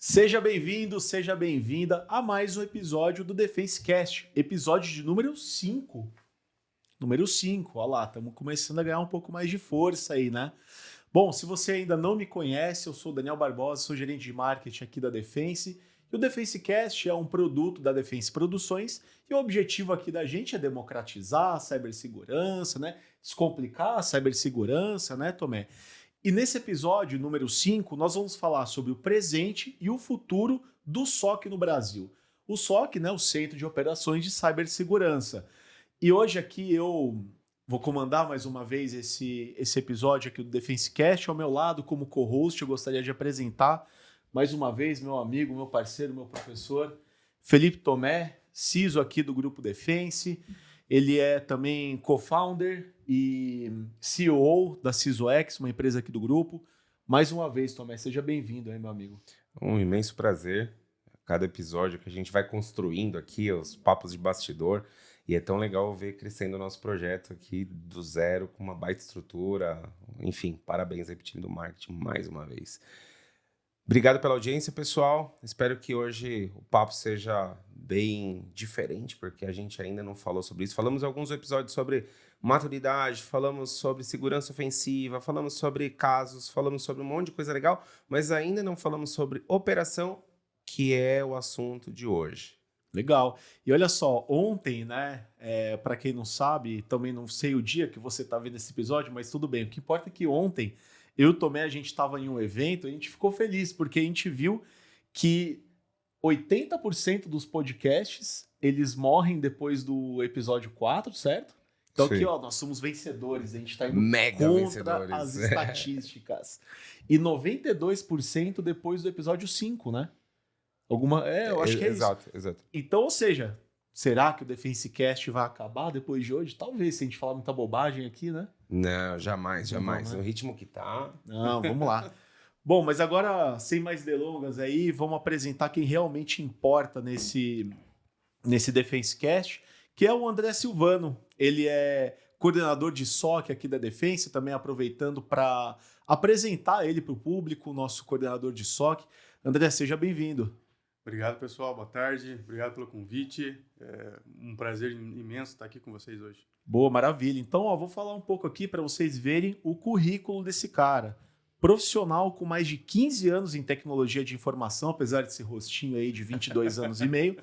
Seja bem-vindo, seja bem-vinda a mais um episódio do DefenseCast, episódio de número 5. Número 5, olha lá, estamos começando a ganhar um pouco mais de força aí, né? Bom, se você ainda não me conhece, eu sou o Daniel Barbosa, sou gerente de marketing aqui da Defense, e o DefenseCast é um produto da Defense Produções, e o objetivo aqui da gente é democratizar a cibersegurança, né? Descomplicar a cibersegurança, né, Tomé? E nesse episódio, número 5, nós vamos falar sobre o presente e o futuro do SOC no Brasil. O SOC, né, o Centro de Operações de Cibersegurança. E hoje aqui eu vou comandar mais uma vez esse episódio aqui do DefenseCast. Ao meu lado, como co-host, eu gostaria de apresentar mais uma vez meu amigo, meu parceiro, meu professor, Felipe Tomé, CISO aqui do Grupo Defense. Ele é também co-founder e CEO da CISOX, uma empresa aqui do grupo. Mais uma vez, Tomé, seja bem-vindo aí, meu amigo. Um imenso prazer. Cada episódio que a gente vai construindo aqui, os papos de bastidor. E é tão legal ver crescendo o nosso projeto aqui do zero, com uma baita estrutura. Enfim, parabéns aí pro time do marketing mais uma vez. Obrigado pela audiência, pessoal. Espero que hoje o papo seja bem diferente, porque a gente ainda não falou sobre isso. Falamos em alguns episódios sobre maturidade, falamos sobre segurança ofensiva, falamos sobre casos, falamos sobre um monte de coisa legal, mas ainda não falamos sobre operação, que é o assunto de hoje. Legal. E olha só, ontem, né, para quem não sabe, também não sei o dia que você tá vendo esse episódio, mas tudo bem. O que importa é que ontem eu e o Tomé, a gente estava em um evento, a gente ficou feliz, porque a gente viu que 80% dos podcasts, eles morrem depois do episódio 4, certo? Então aqui, Sim. ó, nós somos vencedores, a gente está indo Mega contra vencedores. as estatísticas. E 92% depois do episódio 5, né? Eu acho que é isso. Exato. Então, ou seja, será que o DefenseCast vai acabar depois de hoje? Talvez, se a gente falar muita bobagem aqui, né? Não, jamais. Vamos, né? No ritmo que tá. Não, vamos lá. Bom, mas agora, sem mais delongas aí, vamos apresentar quem realmente importa nesse DefenseCast, que é o André Silvano. Ele é coordenador de SOC aqui da Defense, também aproveitando para apresentar ele para o público, o nosso coordenador de SOC. André, seja bem-vindo. Obrigado, pessoal. Boa tarde. Obrigado pelo convite. É um prazer imenso estar aqui com vocês hoje. Boa, maravilha. Então, ó, vou falar um pouco aqui para vocês verem o currículo desse cara. Profissional com mais de 15 anos em tecnologia de informação, apesar de ser rostinho aí de 22 anos e meio,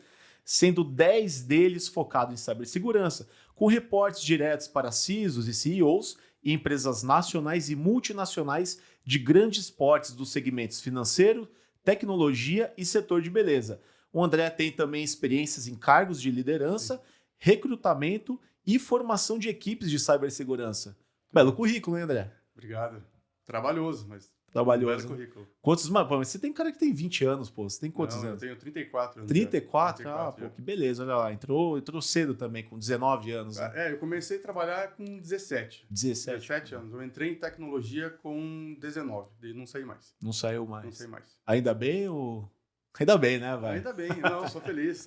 sendo 10 deles focado em cibersegurança, com reportes diretos para CISOs e CEOs e empresas nacionais e multinacionais de grandes portes dos segmentos financeiro, tecnologia e setor de beleza. O André tem também experiências em cargos de liderança, recrutamento e formação de equipes de cibersegurança. Belo currículo, hein, André? Obrigado. Trabalhoso, mas Trabalhoso. um belo currículo. Quantos, mas você tem cara que tem 20 anos, pô. Você tem quantos Não, anos? Eu tenho 34 anos. 34? 34 Ah, pô, que beleza. Olha lá, entrou cedo também, com 19 anos. Né? Eu comecei a trabalhar com 17. 17 anos. Eu entrei em tecnologia com 19, daí não saí mais. Não saiu mais. Não saí mais. Ainda bem ou... Ainda bem, né, vai? Ainda bem. Não, sou feliz.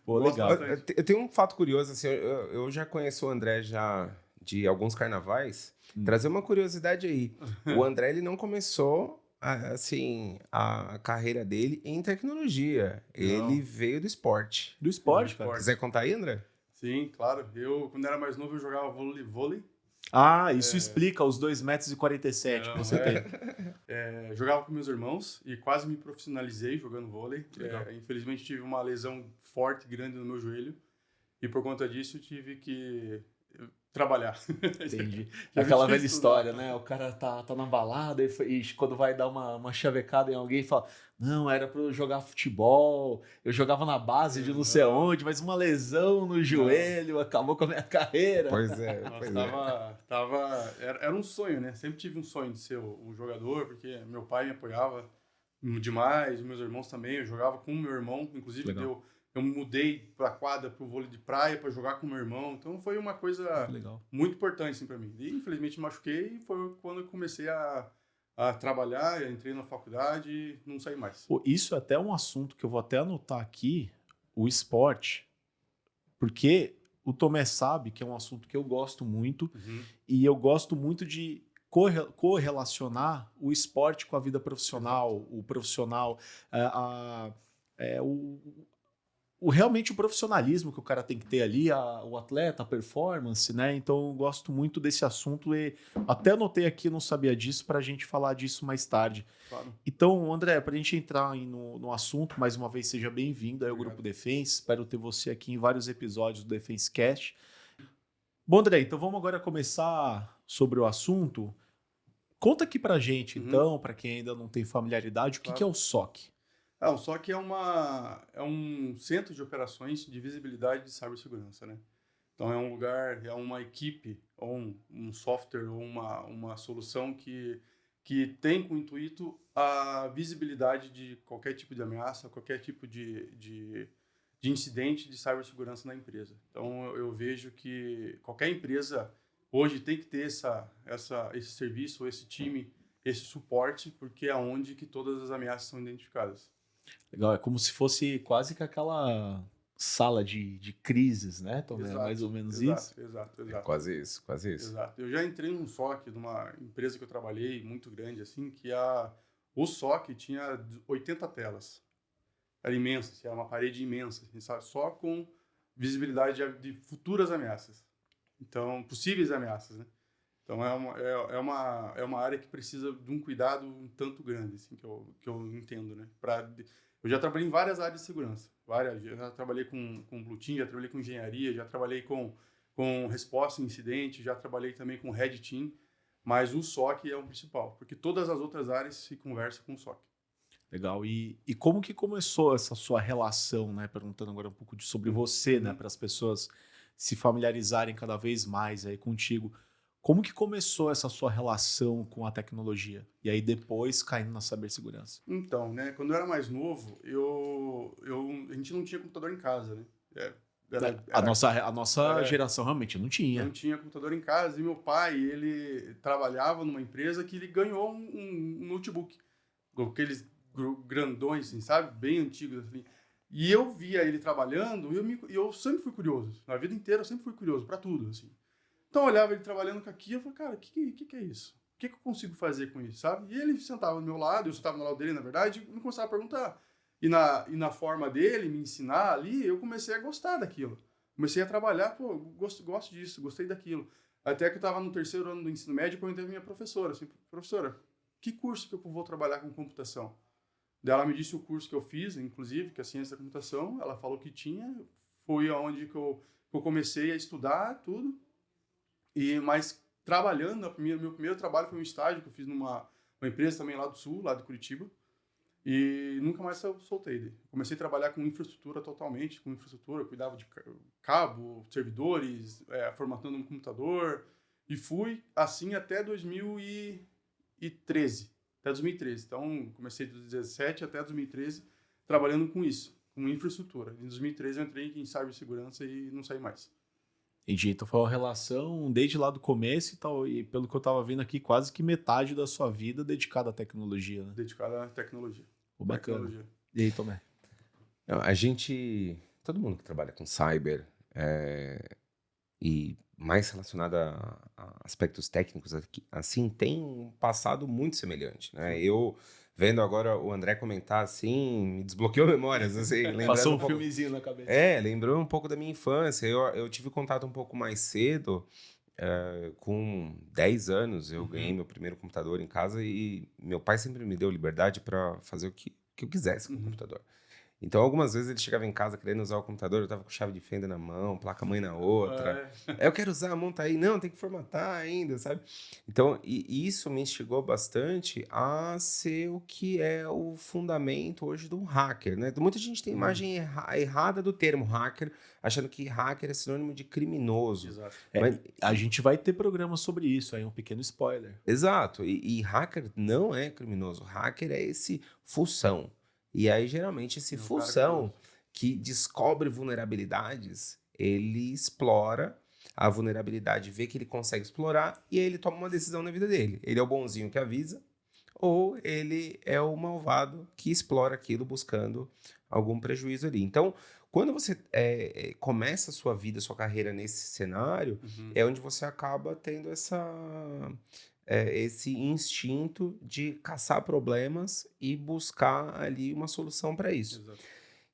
Pô, Gosto legal. bastante. Eu tenho um fato curioso, assim, eu já conheço o André já de alguns carnavais. Trazer uma curiosidade aí. O André, ele não começou, assim, a carreira dele em tecnologia. Não. Ele veio do esporte. Do esporte, Do cara. esporte. Quiser contar aí, André? Sim, claro. Eu, quando era mais novo, eu jogava vôlei. Ah, isso explica os 2,47 m que Não, você tem. Jogava com meus irmãos e quase me profissionalizei jogando vôlei. Legal. Infelizmente tive uma lesão forte, grande no meu joelho. E por conta disso eu tive que trabalhar. Entendi. Já Aquela vi velha isso história, né? O cara tá na balada e quando vai dar uma chavecada em alguém, fala: não, era pra eu jogar futebol, eu jogava na base de não sei aonde, mas uma lesão no joelho acabou com a minha carreira. Pois é. Nossa, era um sonho, né? Sempre tive um sonho de ser um jogador, porque meu pai me apoiava demais, meus irmãos também. Eu jogava com o meu irmão, inclusive Legal. eu mudei pra quadra, pro vôlei de praia para jogar com meu irmão. Então foi uma coisa Legal. muito importante assim, para mim. E infelizmente me machuquei e foi quando eu comecei a trabalhar, eu entrei na faculdade e não saí mais. Pô, isso é até um assunto que eu vou até anotar aqui, o esporte, porque o Tomé sabe que é um assunto que eu gosto muito Uhum. e eu gosto muito de correlacionar o esporte com a vida profissional, o profissional, realmente o profissionalismo que o cara tem que ter ali, o atleta, a performance, né? Então eu gosto muito desse assunto e até anotei aqui, não sabia disso, para a gente falar disso mais tarde. Claro. Então, André, para a gente entrar aí no assunto, mais uma vez seja bem-vindo ao Obrigado. Grupo Defense. Espero ter você aqui em vários episódios do Defense Cast. Bom, André, então vamos agora começar sobre o assunto. Conta aqui pra gente, então, para quem ainda não tem familiaridade, o que é o SOC? O SOC é um centro de operações de visibilidade de cibersegurança, né? Então é um lugar, é uma equipe, ou um software, ou uma solução que tem como intuito a visibilidade de qualquer tipo de ameaça, qualquer tipo de incidente de cibersegurança na empresa. Então eu vejo que qualquer empresa hoje tem que ter esse serviço, esse time, esse suporte, porque é onde que todas as ameaças são identificadas. Legal, é como se fosse quase que aquela sala de crises, né, Tom? É mais ou menos isso? Exato. É quase isso. Exato. Eu já entrei num SOC de uma empresa que eu trabalhei, muito grande, assim, que o SOC tinha 80 telas. Era imensa, assim, era uma parede imensa, assim, sabe? Só com visibilidade de futuras ameaças. Então, possíveis ameaças, né? Então, é uma área que precisa de um cuidado um tanto grande, assim, que eu entendo, né? Eu já trabalhei em várias áreas de segurança. Já trabalhei com Blue Team, já trabalhei com engenharia, já trabalhei com resposta em incidente, já trabalhei também com Red Team, mas o SOC é o principal, porque todas as outras áreas se conversam com o SOC. Legal. E como que começou essa sua relação, né? Perguntando agora um pouco sobre você, né? Para as pessoas se familiarizarem cada vez mais aí contigo. Como que começou essa sua relação com a tecnologia? E aí depois caindo na cibersegurança? Então, né? Quando eu era mais novo, a gente não tinha computador em casa, né? A nossa geração realmente não tinha. Não tinha computador em casa e meu pai, ele trabalhava numa empresa que ele ganhou um notebook, aqueles grandões, assim, sabe? Bem antigos, assim. E eu via ele trabalhando e eu sempre fui curioso. Na vida inteira eu sempre fui curioso para tudo, assim. Então eu olhava ele trabalhando com aquilo e falava, cara, o que é isso? O que eu consigo fazer com isso, sabe? E ele sentava do meu lado, eu sentava no lado dele, na verdade, e começava a perguntar. E na forma dele me ensinar ali, eu comecei a gostar daquilo. Comecei a trabalhar, pô, gosto disso, gostei daquilo. Até que eu estava no 3º ano do ensino médio e perguntei à minha professora, assim, professora, que curso que eu vou trabalhar com computação? Daí ela me disse o curso que eu fiz, inclusive, que é a ciência da computação. Ela falou que tinha, foi aonde que eu comecei a estudar tudo. Mas trabalhando, meu primeiro trabalho foi um estágio que eu fiz numa empresa também lá do Sul, lá de Curitiba. E nunca mais eu soltei. Comecei a trabalhar com infraestrutura totalmente, cuidava de cabo, servidores, formatando um computador. E fui assim até 2013. Até 2013. Então, comecei de 2017 até 2013 trabalhando com isso, com infraestrutura. Em 2013 eu entrei em cibersegurança e não saí mais. Entendi. Então foi uma relação desde lá do começo e tal, e pelo que eu estava vendo aqui, quase que metade da sua vida dedicada à tecnologia, né? Dedicada à tecnologia. Pô, bacana. Tecnologia. E aí, Tomé? Todo mundo que trabalha com cyber e mais relacionado a aspectos técnicos assim, tem um passado muito semelhante, né? Eu vendo agora o André comentar assim, me desbloqueou memórias, assim, Passou um filmezinho na cabeça. Lembrou um pouco da minha infância. Eu tive contato um pouco mais cedo, com 10 anos, eu ganhei meu primeiro computador em casa e meu pai sempre me deu liberdade para fazer o que eu quisesse com o computador. Então, algumas vezes ele chegava em casa querendo usar o computador, eu tava com chave de fenda na mão, placa-mãe na outra. Eu quero usar, monta aí. Não, tem que formatar ainda, sabe? Então, e isso me instigou bastante a ser o que é o fundamento hoje do hacker, né? Muita gente tem imagem errada do termo hacker, achando que hacker é sinônimo de criminoso. Exato. Mas a gente vai ter programa sobre isso, aí um pequeno spoiler. Exato. E hacker não é criminoso. Hacker é esse fução. E aí, geralmente, esse fução que descobre vulnerabilidades, ele explora a vulnerabilidade, vê que ele consegue explorar e aí ele toma uma decisão na vida dele. Ele é o bonzinho que avisa ou ele é o malvado que explora aquilo buscando algum prejuízo ali. Então, quando você começa a sua vida, a sua carreira nesse cenário, é onde você acaba tendo esse instinto de caçar problemas e buscar ali uma solução para isso. Exato.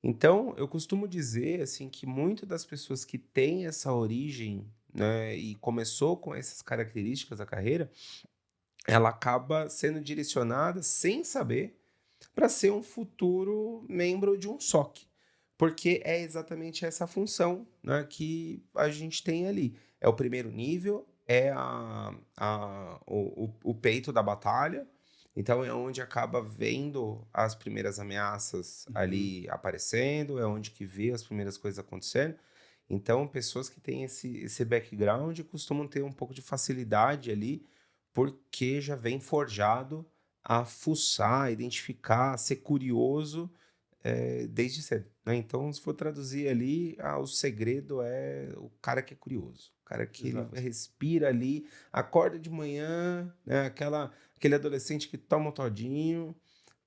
Então, eu costumo dizer assim que muitas das pessoas que têm essa origem, né, e começou com essas características da carreira, ela acaba sendo direcionada sem saber para ser um futuro membro de um SOC, porque é exatamente essa função, né, que a gente tem ali. É o primeiro nível, é o peito da batalha, então é onde acaba vendo as primeiras ameaças ali aparecendo, é onde que vê as primeiras coisas acontecendo. Então, pessoas que têm esse background costumam ter um pouco de facilidade ali, porque já vem forjado a fuçar, identificar, ser curioso desde cedo, né? Então, se for traduzir ali, o segredo é o cara que é curioso, o cara que ele Exato. respira ali, acorda de manhã, né? Aquele adolescente que toma um todinho,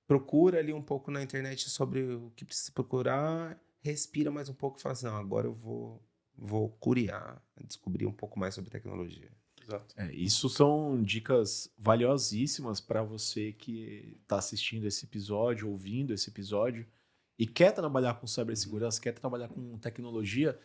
procura ali um pouco na internet sobre o que precisa procurar, respira mais um pouco e fala assim, não, agora eu vou curiar, descobrir um pouco mais sobre tecnologia. Exato. Isso são dicas valiosíssimas para você que está assistindo esse episódio, ouvindo esse episódio e quer trabalhar com cibersegurança, quer trabalhar com tecnologia.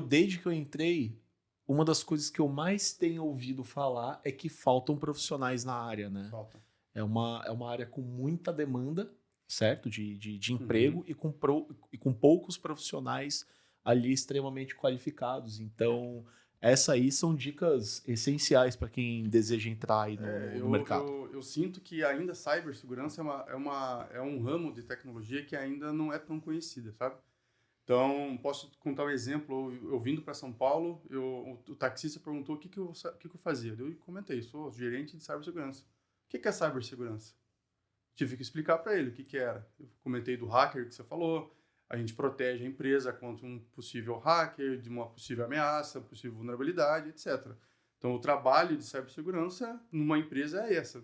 Desde que eu entrei, uma das coisas que eu mais tenho ouvido falar é que faltam profissionais na área, né? Falta. É uma área com muita demanda, certo? De emprego Uhum. e com poucos profissionais ali extremamente qualificados. Então, essas aí são dicas essenciais para quem deseja entrar aí no mercado. Eu sinto que ainda cibersegurança é um ramo de tecnologia que ainda não é tão conhecida, sabe? Então, posso contar um exemplo. Eu vindo para São Paulo, o taxista perguntou o que eu fazia. Eu comentei, sou gerente de cibersegurança. O que é cibersegurança? Tive que explicar para ele o que era. Eu comentei do hacker que você falou. A gente protege a empresa contra um possível hacker, de uma possível ameaça, possível vulnerabilidade, etc. Então, o trabalho de cibersegurança numa empresa é essa.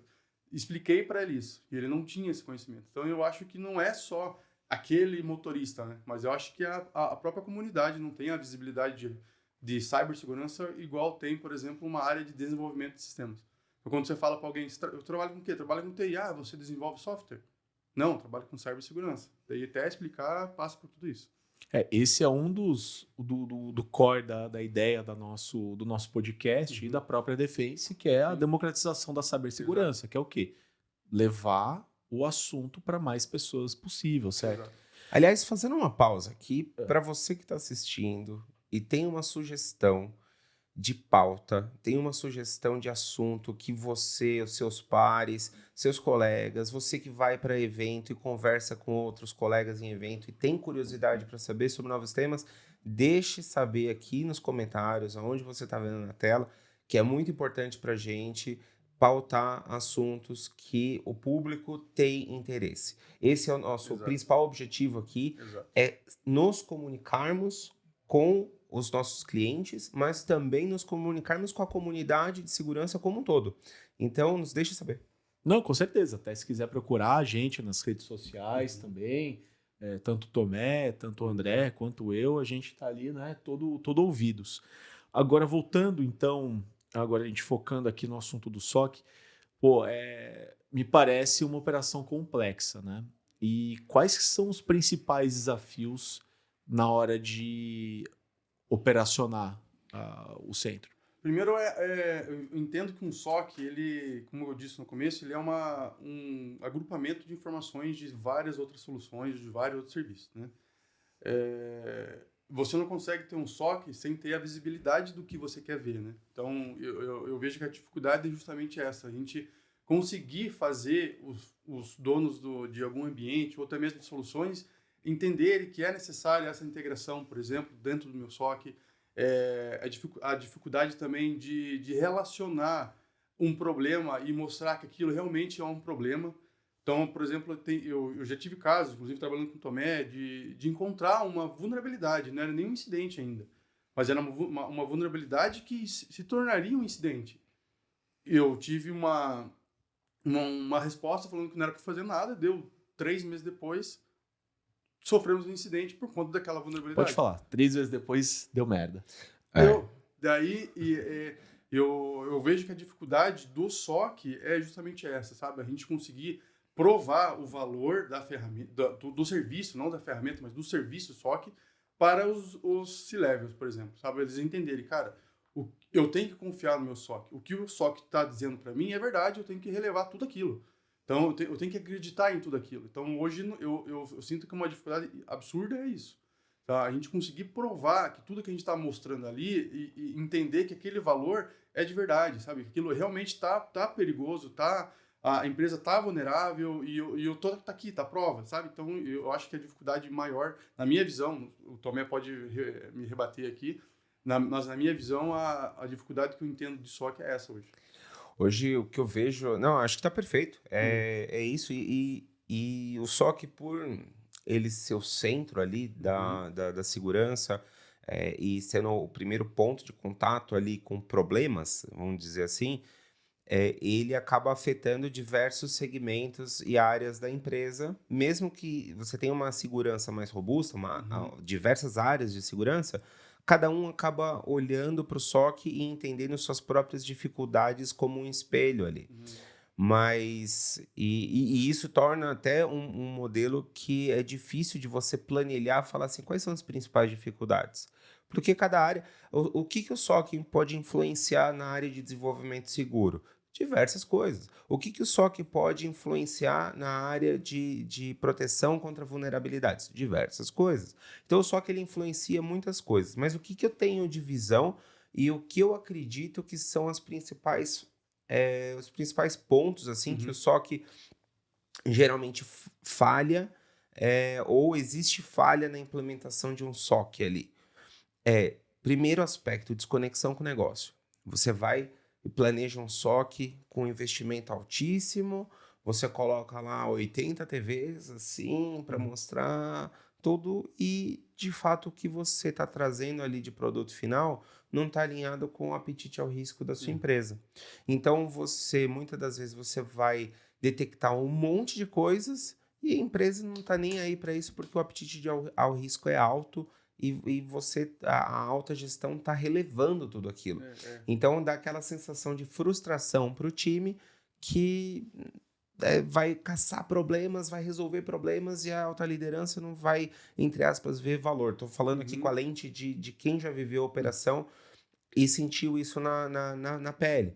Expliquei para ele isso, e ele não tinha esse conhecimento. Então, eu acho que não é só aquele motorista, né? Mas eu acho que a própria comunidade não tem a visibilidade de cibersegurança igual tem, por exemplo, uma área de desenvolvimento de sistemas. Então, quando você fala para alguém, eu trabalho com o quê? Trabalho com TI. Ah, você desenvolve software? Não, trabalho com cibersegurança. Daí até explicar, passa por tudo isso. Esse é um do core da ideia do nosso podcast e da própria Defense, que é a Sim. democratização da cibersegurança, que é o quê? Levar o assunto para mais pessoas possível, certo? Exato. Aliás, fazendo uma pausa aqui, para você que está assistindo e tem uma sugestão de pauta, tem uma sugestão de assunto que você, os seus pares, seus colegas, você que vai para evento e conversa com outros colegas em evento e tem curiosidade para saber sobre novos temas, deixe saber aqui nos comentários, aonde você está vendo na tela, que é muito importante para a gente pautar assuntos que o público tem interesse. Esse é o nosso Exato. principal objetivo aqui, Exato. é nos comunicarmos com os nossos clientes, mas também nos comunicarmos com a comunidade de segurança como um todo. Então, nos deixe saber. Não, com certeza. Até se quiser procurar a gente nas redes sociais também, tanto o Tomé, tanto o André, quanto eu, a gente está ali, né, todo ouvidos. Agora, voltando, então, agora a gente focando aqui no assunto do SOC, me parece uma operação complexa, né? E quais que são os principais desafios na hora de operacionar o centro? Primeiro, eu entendo que um SOC, ele, como eu disse no começo, ele é um agrupamento de informações de várias outras soluções, de vários outros serviços, né? Você não consegue ter um SOC sem ter a visibilidade do que você quer ver, né? Então, eu vejo que a dificuldade é justamente essa, a gente conseguir fazer os donos de algum ambiente, ou até mesmo de soluções, entenderem que é necessária essa integração, por exemplo, dentro do meu SOC, a dificuldade também de relacionar um problema e mostrar que aquilo realmente é um problema. Então, por exemplo, eu já tive casos, inclusive trabalhando com o Tomé, de encontrar uma vulnerabilidade, não era nem um incidente ainda, mas era uma vulnerabilidade que se tornaria um incidente. Eu tive uma resposta falando que não era para fazer nada, deu 3 meses depois, sofremos um incidente por conta daquela vulnerabilidade. Pode falar, 3 vezes depois deu merda. eu vejo que a dificuldade do SOC é justamente essa, sabe? A gente conseguir provar o valor da ferramenta, do serviço, não da ferramenta, mas do serviço SOC para os C-levels, por exemplo, sabe? Eles entenderem, cara, eu tenho que confiar no meu SOC. O que o SOC está dizendo para mim é verdade, eu tenho que relevar tudo aquilo. Então, eu tenho que acreditar em tudo aquilo. Então, hoje, eu sinto que uma dificuldade absurda é isso. Tá? A gente conseguir provar que tudo que a gente está mostrando ali e entender que aquele valor é de verdade, sabe? Que aquilo realmente tá perigoso, a empresa está vulnerável e eu tô tá aqui, tá a prova, sabe? Então, eu acho que a dificuldade maior, na minha visão, o Tomé pode me rebater aqui, mas na minha visão, a dificuldade que eu entendo de SOC é essa hoje. Hoje, o que eu vejo... Não, acho que tá perfeito. É isso. E o SOC, por ele ser o centro ali da segurança, e sendo o primeiro ponto de contato ali com problemas, vamos dizer assim, ele acaba afetando diversos segmentos e áreas da empresa, mesmo que você tenha uma segurança mais robusta, diversas áreas de segurança, cada um acaba olhando para o SOC e entendendo suas próprias dificuldades como um espelho ali. Mas, e isso torna até um modelo que é difícil de você planilhar, falar assim, quais são as principais dificuldades? Porque cada área, o que o SOC pode influenciar na área de desenvolvimento seguro? Diversas coisas. O que o SOC pode influenciar na área de proteção contra vulnerabilidades? Diversas coisas. Então, o SOC ele influencia muitas coisas. Mas o que eu tenho de visão e o que eu acredito que são os principais pontos assim que o SOC geralmente falha, ou existe falha na implementação de um SOC ali. Primeiro aspecto, desconexão com o negócio. Você vai e planeja um SOC com investimento altíssimo, você coloca lá 80 TVs assim para mostrar tudo e de fato o que você está trazendo ali de produto final não está alinhado com o apetite ao risco da sua empresa. Então muitas das vezes você vai detectar um monte de coisas e a empresa não está nem aí para isso porque o apetite ao risco é alto e a alta gestão está relevando tudo aquilo. Então dá aquela sensação de frustração para o time que vai caçar problemas, vai resolver problemas e a alta liderança não vai, entre aspas, ver valor. Estou falando aqui com a lente de quem já viveu a operação e sentiu isso na pele.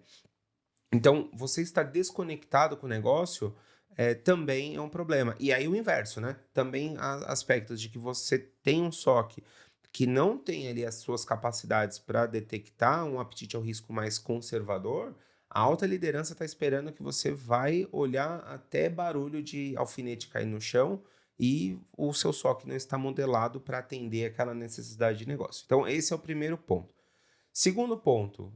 Então, você estar desconectado com o negócio também é um problema. E aí o inverso, né? Também há aspectos de que você tem um SOC que não tem ali as suas capacidades para detectar um apetite ao risco mais conservador, a alta liderança está esperando que você vai olhar até barulho de alfinete cair no chão e o seu SOC não está modelado para atender aquela necessidade de negócio. Então, esse é o primeiro ponto. Segundo ponto,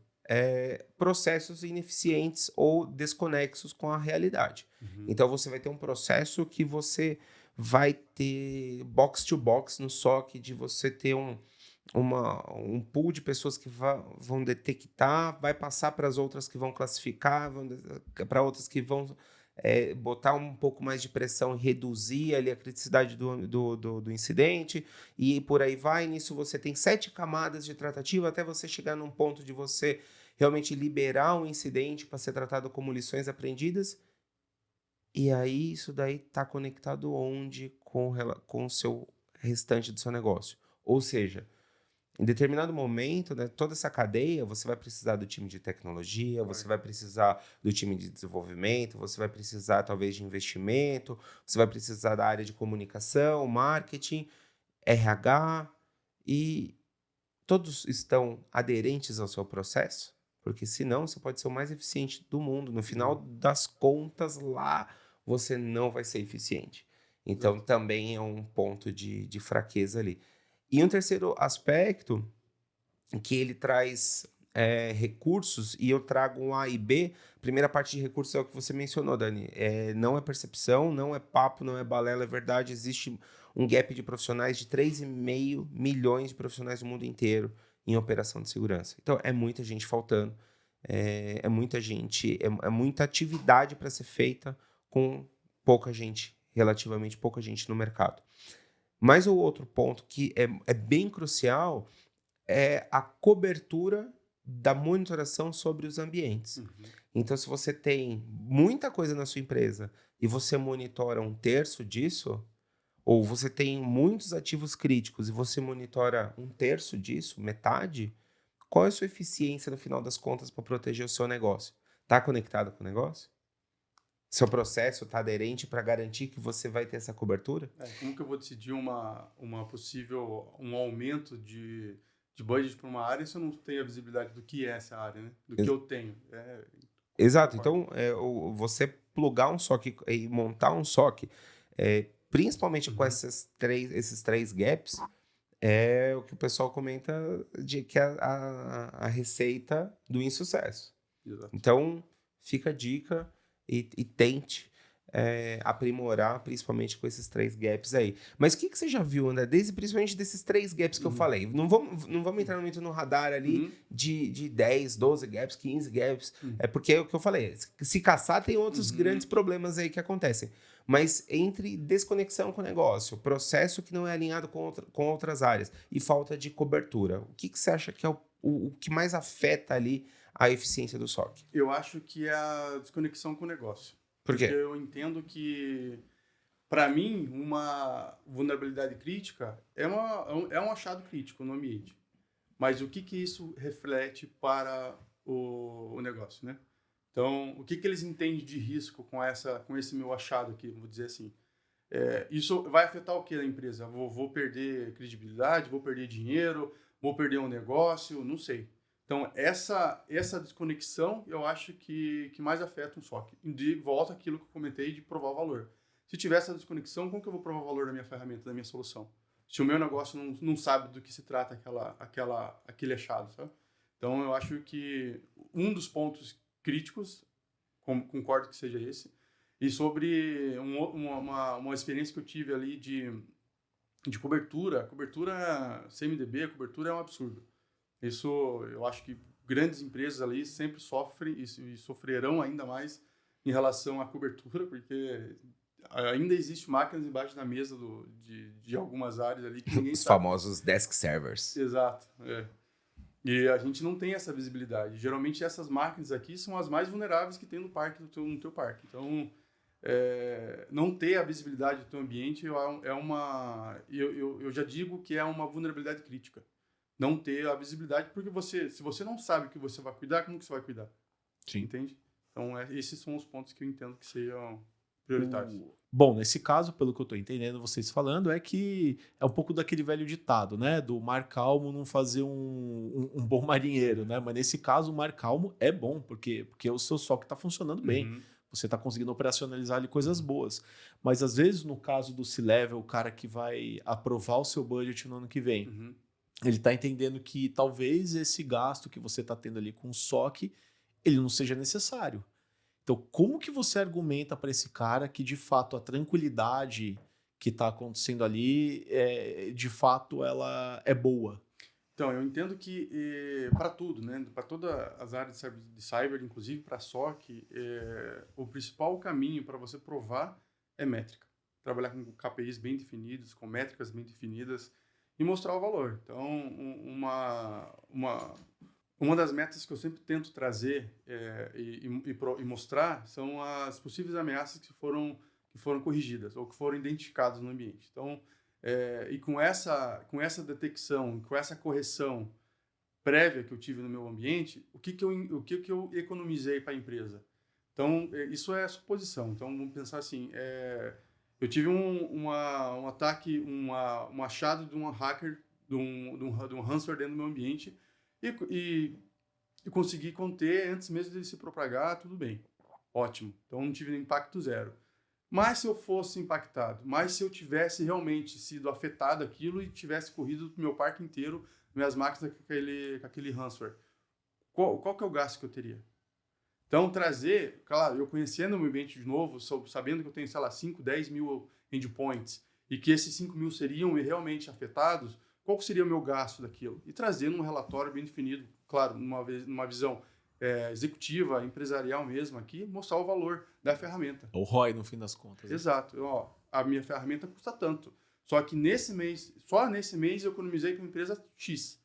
processos ineficientes ou desconexos com a realidade. Então, você vai ter um processo que você vai ter box-to-box no SOC, de você ter um pool de pessoas que vão detectar, vai passar para as outras que vão classificar, para outras que vão botar um pouco mais de pressão e reduzir ali a criticidade do incidente, e por aí vai. Nisso você tem 7 camadas de tratativa até você chegar num ponto de você realmente liberar um incidente para ser tratado como lições aprendidas. E aí isso daí está conectado onde com o seu restante do seu negócio. Ou seja, em determinado momento, né, toda essa cadeia, você vai precisar do time de tecnologia, você vai precisar do time de desenvolvimento, você vai precisar talvez de investimento, você vai precisar da área de comunicação, marketing, RH, e todos estão aderentes ao seu processo, porque senão você pode ser o mais eficiente do mundo. No final das contas, lá você não vai ser eficiente. Então, também é um ponto de fraqueza ali. E um terceiro aspecto, que ele traz recursos, e eu trago um A e B. A primeira parte de recursos é o que você mencionou, Dani. Não é percepção, não é papo, não é balela, é verdade. Existe um gap de profissionais de 3,5 milhões de profissionais no mundo inteiro em operação de segurança. Então, é muita gente faltando, é muita gente, é muita atividade para ser feita com pouca gente, relativamente pouca gente no mercado. Mas o outro ponto que é bem crucial é a cobertura da monitoração sobre os ambientes. Uhum. Então, se você tem muita coisa na sua empresa e você monitora 1/3 disso, ou você tem muitos ativos críticos e você monitora 1/3 disso, metade, qual é a sua eficiência no final das contas para proteger o seu negócio? Está conectado com o negócio? Seu processo está aderente para garantir que você vai ter essa cobertura? Como que eu vou decidir uma possível, um aumento de budget para uma área se eu não tenho a visibilidade do que é essa área, né? Do que eu tenho. Exato. Concordo. Então, você plugar um SOC e montar um SOC, principalmente com esses três gaps, é o que o pessoal comenta de que é a receita do insucesso. Exato. Então, fica a dica e tente aprimorar, principalmente com esses 3 gaps aí. Mas o que você já viu, André? Principalmente desses 3 gaps que eu falei. Não vamos entrar muito no radar ali de 10, 12 gaps, 15 gaps. É porque é o que eu falei. Se caçar, tem outros grandes problemas aí que acontecem. Mas entre desconexão com o negócio, processo que não é alinhado com outras áreas e falta de cobertura, o que você acha que é o que mais afeta ali a eficiência do SOC? Eu acho que é a desconexão com o negócio. Por quê? Porque eu entendo que, para mim, uma vulnerabilidade crítica é um achado crítico no ambiente. Mas o que isso reflete para o negócio, né? Então, o que eles entendem de risco com esse meu achado aqui, vou dizer assim? Isso vai afetar o que na empresa? Vou perder credibilidade, vou perder dinheiro, vou perder um negócio, não sei. Então, essa desconexão, eu acho que mais afeta um SOC. De volta àquilo que eu comentei de provar o valor. Se tiver essa desconexão, como que eu vou provar o valor da minha ferramenta, da minha solução? Se o meu negócio não sabe do que se trata aquele achado, sabe? Então, eu acho que um dos pontos críticos, concordo que seja esse, e sobre uma experiência que eu tive ali de cobertura CMDB, cobertura é um absurdo. Isso, eu acho que grandes empresas ali sempre sofrem e sofrerão ainda mais em relação à cobertura, porque ainda existe máquinas embaixo da mesa de algumas áreas ali que ninguém Os sabe. famosos desk servers. Exato, E a gente não tem essa visibilidade. Geralmente essas máquinas aqui são as mais vulneráveis que tem no teu parque. Então, não ter a visibilidade do teu ambiente eu já digo que é uma vulnerabilidade crítica. Não ter a visibilidade, porque se você não sabe o que você vai cuidar, como que você vai cuidar? Sim. Entende? Então, esses são os pontos que eu entendo que sejam prioritários. Bom, nesse caso, pelo que eu tô entendendo vocês falando, é que é um pouco daquele velho ditado, né? Do mar calmo não fazer um bom marinheiro, né? Mas nesse caso, o mar calmo é bom, porque o seu SOC está funcionando bem. Você está conseguindo operacionalizar ali coisas boas. Mas às vezes, no caso do C-Level, o cara que vai aprovar o seu budget no ano que vem, ele está entendendo que talvez esse gasto que você está tendo ali com o SOC, ele não seja necessário. Então, como que você argumenta para esse cara que, de fato, a tranquilidade que está acontecendo ali, de fato, ela é boa? Então, eu entendo que para tudo, né? Para todas as áreas de cyber, inclusive para SOC, o principal caminho para você provar é métrica. Trabalhar com KPIs bem definidos, com métricas bem definidas e mostrar o valor. Então, uma das metas que eu sempre tento trazer e mostrar são as possíveis ameaças que foram corrigidas ou que foram identificadas no ambiente. Então, e com essa detecção, com essa correção prévia que eu tive no meu ambiente, o que eu economizei para a empresa? Então, isso é suposição. Então, vamos pensar assim, eu tive um ataque, um achado de um hacker, de um ransomware dentro do meu ambiente e consegui conter antes mesmo dele se propagar, tudo bem. Ótimo. Então, não tive impacto zero. Mas se eu fosse impactado, mas se eu tivesse realmente sido afetado aquilo e tivesse corrido o meu parque inteiro, minhas máquinas com aquele ransomware, qual que é o gasto que eu teria? Então, trazer, claro, eu conhecendo o meu ambiente de novo, sabendo que eu tenho, sei lá, 5, 10 mil endpoints e que esses 5 mil seriam realmente afetados, qual seria o meu gasto daquilo? E trazer um relatório bem definido, claro, numa visão executiva, empresarial mesmo aqui, mostrar o valor da ferramenta. O ROI, no fim das contas. Exato. A minha ferramenta custa tanto. Só que só nesse mês eu economizei com a empresa X.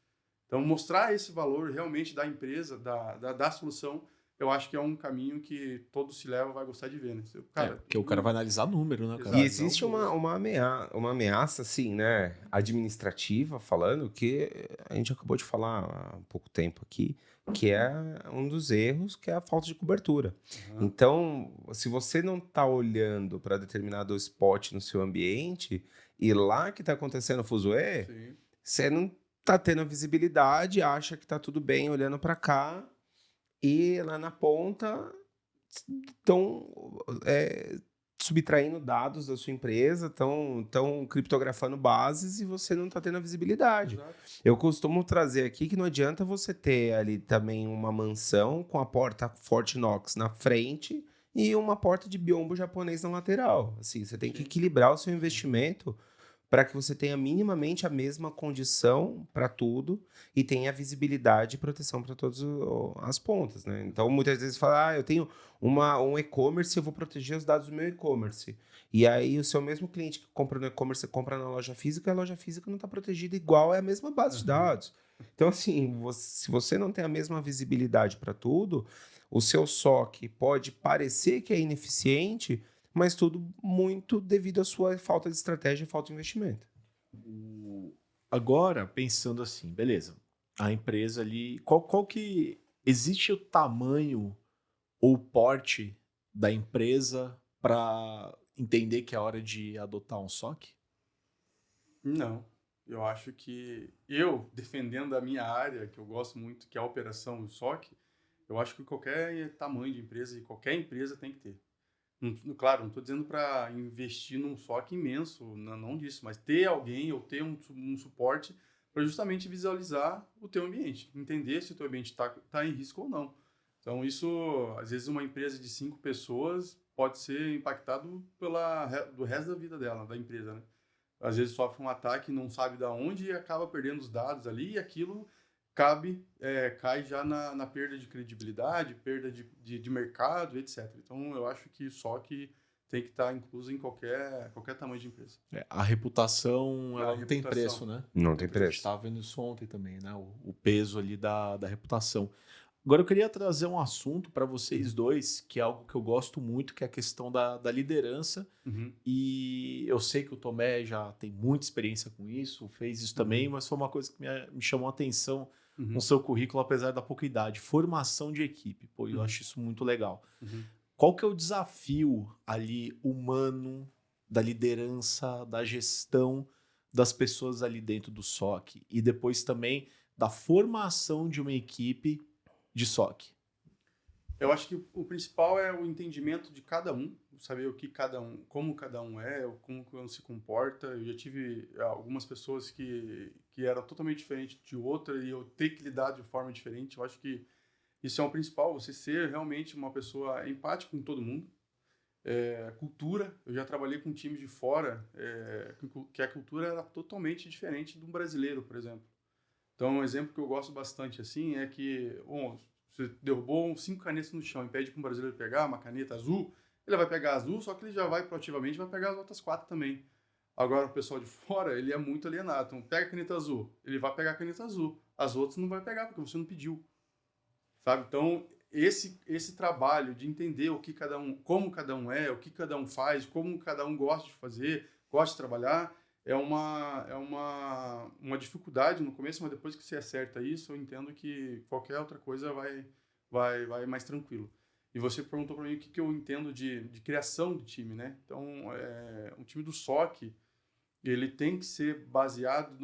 Então, mostrar esse valor realmente da empresa, da solução, eu acho que é um caminho que todo C-level vai gostar de ver, né? Cara, Porque o cara vai analisar número, né, cara? E Exato. existe uma ameaça, assim, né, administrativa, falando, que a gente acabou de falar há pouco tempo aqui, que é um dos erros, que é a falta de cobertura. Aham. Então, se você não está olhando para determinado spot no seu ambiente, e lá que está acontecendo o fuzuê, Sim. você não está tendo a visibilidade, acha que está tudo bem olhando para cá, e lá na ponta estão subtraindo dados da sua empresa, estão criptografando bases e você não está tendo a visibilidade. Exato. Eu costumo trazer aqui que não adianta você ter ali também uma mansão com a porta Fort Knox na frente e uma porta de biombo japonês na lateral. Assim, você tem que Sim. equilibrar o seu investimento para que você tenha minimamente a mesma condição para tudo e tenha visibilidade e proteção para todas as pontas, né? Então, muitas vezes fala, eu tenho um e-commerce, eu vou proteger os dados do meu e-commerce. E aí, o seu mesmo cliente que compra no e-commerce, compra na loja física, a loja física não está protegida igual, é a mesma base de dados. Então, assim, se você não tem a mesma visibilidade para tudo, o seu SOC pode parecer que é ineficiente, mas tudo muito devido à sua falta de estratégia e falta de investimento. Agora, pensando assim, beleza. A empresa ali. Qual que. Existe o tamanho ou porte da empresa para entender que é hora de adotar um SOC? Não. Eu acho que eu, defendendo a minha área, que eu gosto muito, que é a operação do SOC, eu acho que qualquer tamanho de empresa e qualquer empresa tem que ter. Claro, não estou dizendo para investir num SOC imenso, não disso, mas ter alguém ou ter um suporte para justamente visualizar o teu ambiente, entender se o teu ambiente está em risco ou não. Então, isso, às vezes, uma empresa de 5 pessoas pode ser impactado do resto da vida dela, da empresa, né? Às vezes sofre um ataque, não sabe de onde e acaba perdendo os dados ali e aquilo cai já na perda de credibilidade, perda de mercado, etc. Então, eu acho que só que tem que estar incluso em qualquer tamanho de empresa. A reputação, A ela não tem reputação. preço, né? Não tem A gente preço. estava vendo isso ontem também, né? O peso ali da reputação. Agora eu queria trazer um assunto para vocês dois, que é algo que eu gosto muito, que é a questão da liderança. Uhum. E eu sei que o Tomé já tem muita experiência com isso, fez isso também, mas foi uma coisa que me chamou a atenção no seu currículo, apesar da pouca idade. Formação de equipe. Pô, eu acho isso muito legal. Uhum. Qual que é o desafio ali humano da liderança, da gestão das pessoas ali dentro do SOC? E depois também da formação de uma equipe de SOC? Eu acho que o principal é o entendimento de cada um, saber o que cada um, como cada um é, como cada um se comporta. Eu já tive algumas pessoas que eram totalmente diferentes de outra e eu ter que lidar de forma diferente. Eu acho que isso é o principal, você ser realmente uma pessoa empática com todo mundo. Cultura, eu já trabalhei com times de fora, que a cultura era totalmente diferente de um brasileiro, por exemplo. Então, um exemplo que eu gosto bastante assim é que, você derrubou 5 canetas no chão e pede para um brasileiro pegar uma caneta azul, ele vai pegar a azul, só que ele já vai proativamente vai pegar as outras 4 também. Agora, o pessoal de fora, ele é muito alienado. Então, pega a caneta azul, ele vai pegar a caneta azul. As outras não vai pegar, porque você não pediu. Sabe? Então, esse trabalho de entender o que cada um, como cada um é, o que cada um faz, como cada um gosta de fazer, gosta de trabalhar, é uma dificuldade no começo, mas depois que você acerta isso, eu entendo que qualquer outra coisa vai mais tranquilo. E você perguntou para mim o que eu entendo de criação de time, né? Então, um time do SOC, ele tem que ser baseado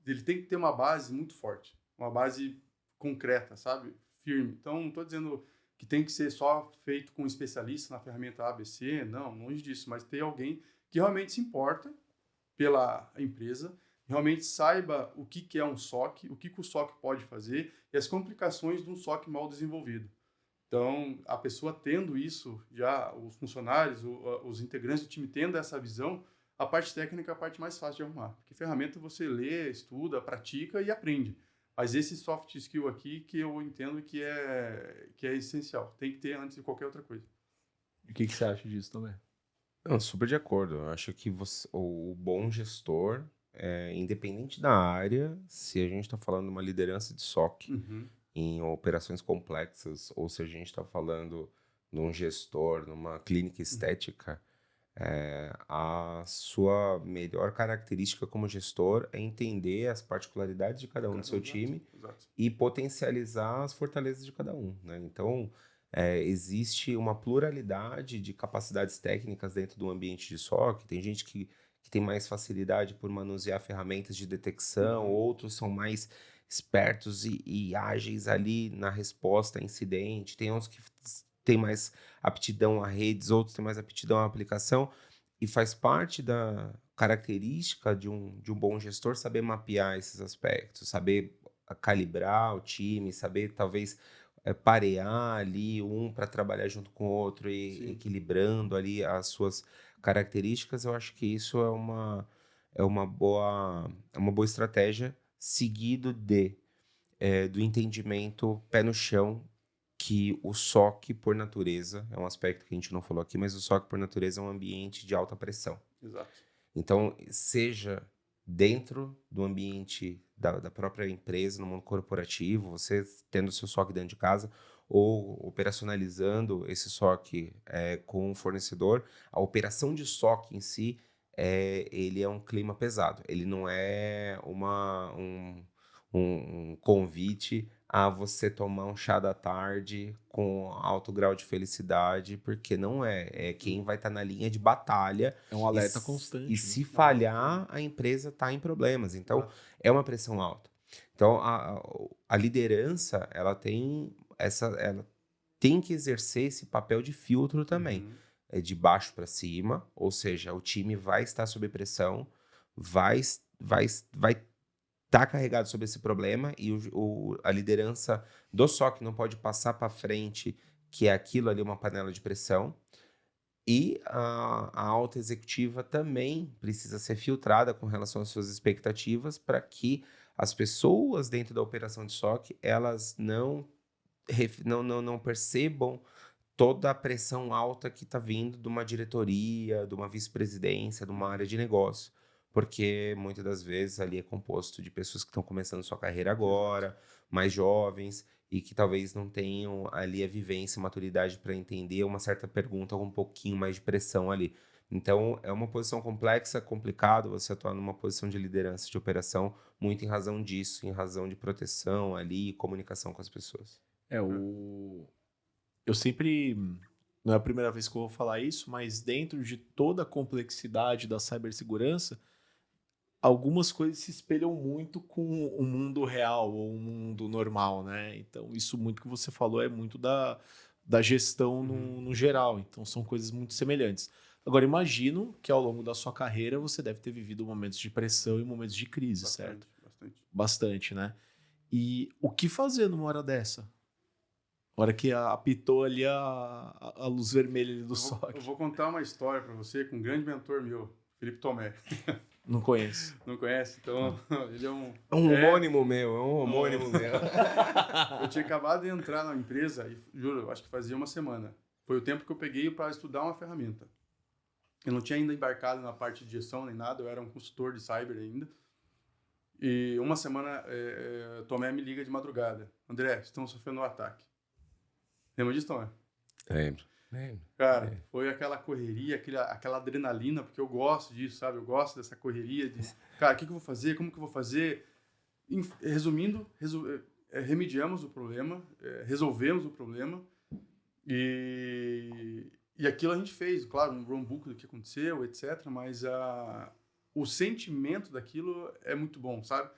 ele tem que ter uma base muito forte, uma base concreta, sabe? Firme. Então, não estou dizendo que tem que ser só feito com um especialista na ferramenta ABC, não, longe disso, mas ter alguém que realmente se importa pela empresa, realmente saiba o que é um SOC, o que o SOC pode fazer e as complicações de um SOC mal desenvolvido. Então, a pessoa tendo isso, já os funcionários, os integrantes do time tendo essa visão, a parte técnica é a parte mais fácil de arrumar. Porque ferramenta você lê, estuda, pratica e aprende. Mas esse soft skill aqui que eu entendo que é essencial. Tem que ter antes de qualquer outra coisa. O que você acha disso também? Não, super de acordo. Eu acho que o bom gestor, independente da área, se a gente está falando de uma liderança de SOC Uhum. em operações complexas, ou se a gente está falando num gestor, numa clínica estética, a sua melhor característica como gestor é entender as particularidades de cada um do seu time Exato. e potencializar as fortalezas de cada um, né? Então, existe uma pluralidade de capacidades técnicas dentro do ambiente de SOC. Tem gente que tem mais facilidade por manusear ferramentas de detecção, outros são mais espertos e ágeis ali na resposta a incidente. Tem outros que têm mais aptidão a redes, outros têm mais aptidão à aplicação. E faz parte da característica de um bom gestor saber mapear esses aspectos, saber calibrar o time, saber talvez parear ali um para trabalhar junto com o outro e Sim. equilibrando ali as suas características. Eu acho que isso é uma boa estratégia, seguido do entendimento pé no chão, que o SOC, por natureza, é um aspecto que a gente não falou aqui, mas o SOC, por natureza, é um ambiente de alta pressão. Exato. Então, seja dentro do ambiente da própria empresa, no mundo corporativo, você tendo o seu SOC dentro de casa, ou operacionalizando esse SOC com um fornecedor, a operação de SOC em si, ele é um clima pesado. Ele não é um convite a você tomar um chá da tarde com alto grau de felicidade, porque não é. É quem vai estar na linha de batalha. É um alerta constante. E se falhar, a empresa está em problemas. Então, Exato. é uma pressão alta. Então, a liderança, ela tem que exercer esse papel de filtro também. Uhum. É de baixo para cima, ou seja, o time vai estar sob pressão, vai estar carregado sobre esse problema e a liderança do SOC não pode passar para frente que é aquilo ali uma panela de pressão. E a alta executiva também precisa ser filtrada com relação às suas expectativas para que as pessoas dentro da operação de SOC elas não percebam toda a pressão alta que está vindo de uma diretoria, de uma vice-presidência, de uma área de negócio. Porque muitas das vezes ali é composto de pessoas que estão começando sua carreira agora, mais jovens, e que talvez não tenham ali a vivência, a maturidade para entender uma certa pergunta com um pouquinho mais de pressão ali. Então, é uma posição complexa, complicado você atuar numa posição de liderança de operação, muito em razão disso, em razão de proteção ali e comunicação com as pessoas. Eu sempre. Não é a primeira vez que eu vou falar isso, mas dentro de toda a complexidade da cibersegurança, algumas coisas se espelham muito com o mundo real ou o mundo normal, né? Então, isso muito que você falou é muito da gestão no geral. Então, são coisas muito semelhantes. Agora, imagino que ao longo da sua carreira você deve ter vivido momentos de pressão e momentos de crise, certo? Bastante. Bastante, né? E o que fazer numa hora dessa? Na hora que apitou ali a luz vermelha ali do Eu SOC. vou contar uma história para você com um grande mentor meu, Felipe Tomé. Não conheço. Não conhece? Então, ele é um... É um homônimo meu, meu. Eu tinha acabado de entrar na empresa e, juro, acho que fazia uma semana. Foi o tempo que eu peguei para estudar uma ferramenta. Eu não tinha ainda embarcado na parte de gestão nem nada, eu era um consultor de cyber ainda. E uma semana, Tomé me liga de madrugada. André, estamos sofrendo um ataque. Lembra disso, Tomé? Lembro. Cara, foi aquela correria, aquela adrenalina, porque eu gosto disso, sabe? Eu gosto dessa correria de, cara, o que eu vou fazer? Como que eu vou fazer? Resumindo, remediamos o problema, resolvemos o problema e aquilo a gente fez, claro, um runbook do que aconteceu, etc. Mas o sentimento daquilo é muito bom, sabe?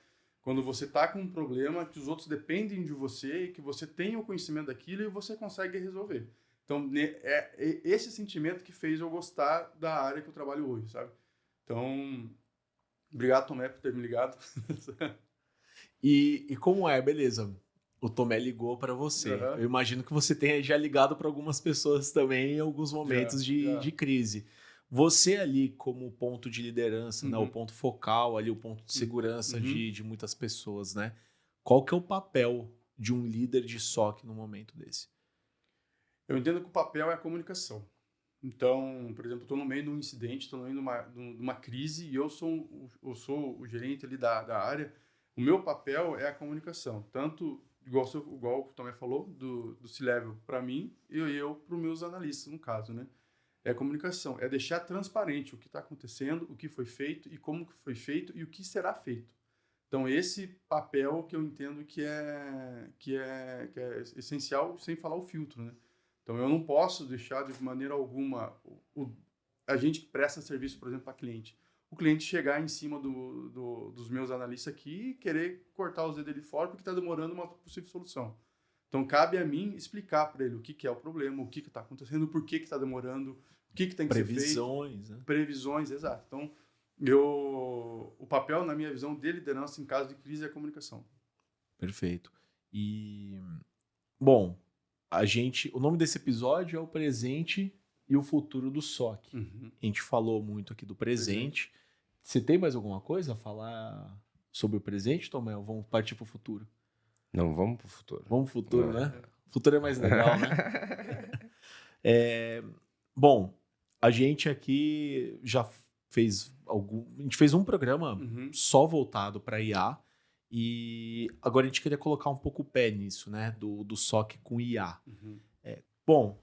Quando você tá com um problema que os outros dependem de você e que você tem o conhecimento daquilo e você consegue resolver. Então, é esse sentimento que fez eu gostar da área que eu trabalho hoje, sabe? Então, obrigado, Tomé, por ter me ligado. E como é? Beleza. O Tomé ligou para você. Uhum. Eu imagino que você tenha já ligado para algumas pessoas também em alguns momentos de crise. Você ali como ponto de liderança, né? O ponto focal ali, o ponto de segurança de muitas pessoas, né? Qual que é o papel de um líder de SOC num momento desse? Eu entendo que o papel é a comunicação. Então, por exemplo, estou no meio de um incidente, estou no meio de uma crise e eu sou o gerente ali da área. O meu papel é a comunicação, tanto igual o Tomé falou, do C-Level para mim e eu para os meus analistas, no caso, né? É a comunicação, é deixar transparente o que está acontecendo, o que foi feito e como que foi feito e o que será feito. Então, esse papel que eu entendo que é essencial, sem falar o filtro, né? Então, eu não posso deixar de maneira alguma a gente que presta serviço, por exemplo, para cliente. O cliente chegar em cima dos meus analistas aqui e querer cortar os dedos dele fora porque está demorando uma possível solução. Então, cabe a mim explicar para ele o que é o problema, o que está acontecendo, por que está demorando, o que tem que ser feito. Previsões, né? Previsões, exato. Então, o papel, na minha visão, de liderança em caso de crise é a comunicação. Perfeito. E, bom, o nome desse episódio é o presente e o futuro do SOC. A gente falou muito aqui do presente. Você tem mais alguma coisa a falar sobre o presente, Tomé? Ou vamos partir para o futuro? Não, vamos pro futuro. Vamos pro futuro, né? O futuro é mais legal, né? Bom, a gente aqui já fez a gente fez um programa só voltado para IA e agora a gente queria colocar um pouco o pé nisso, né? Do SOC com IA. Bom,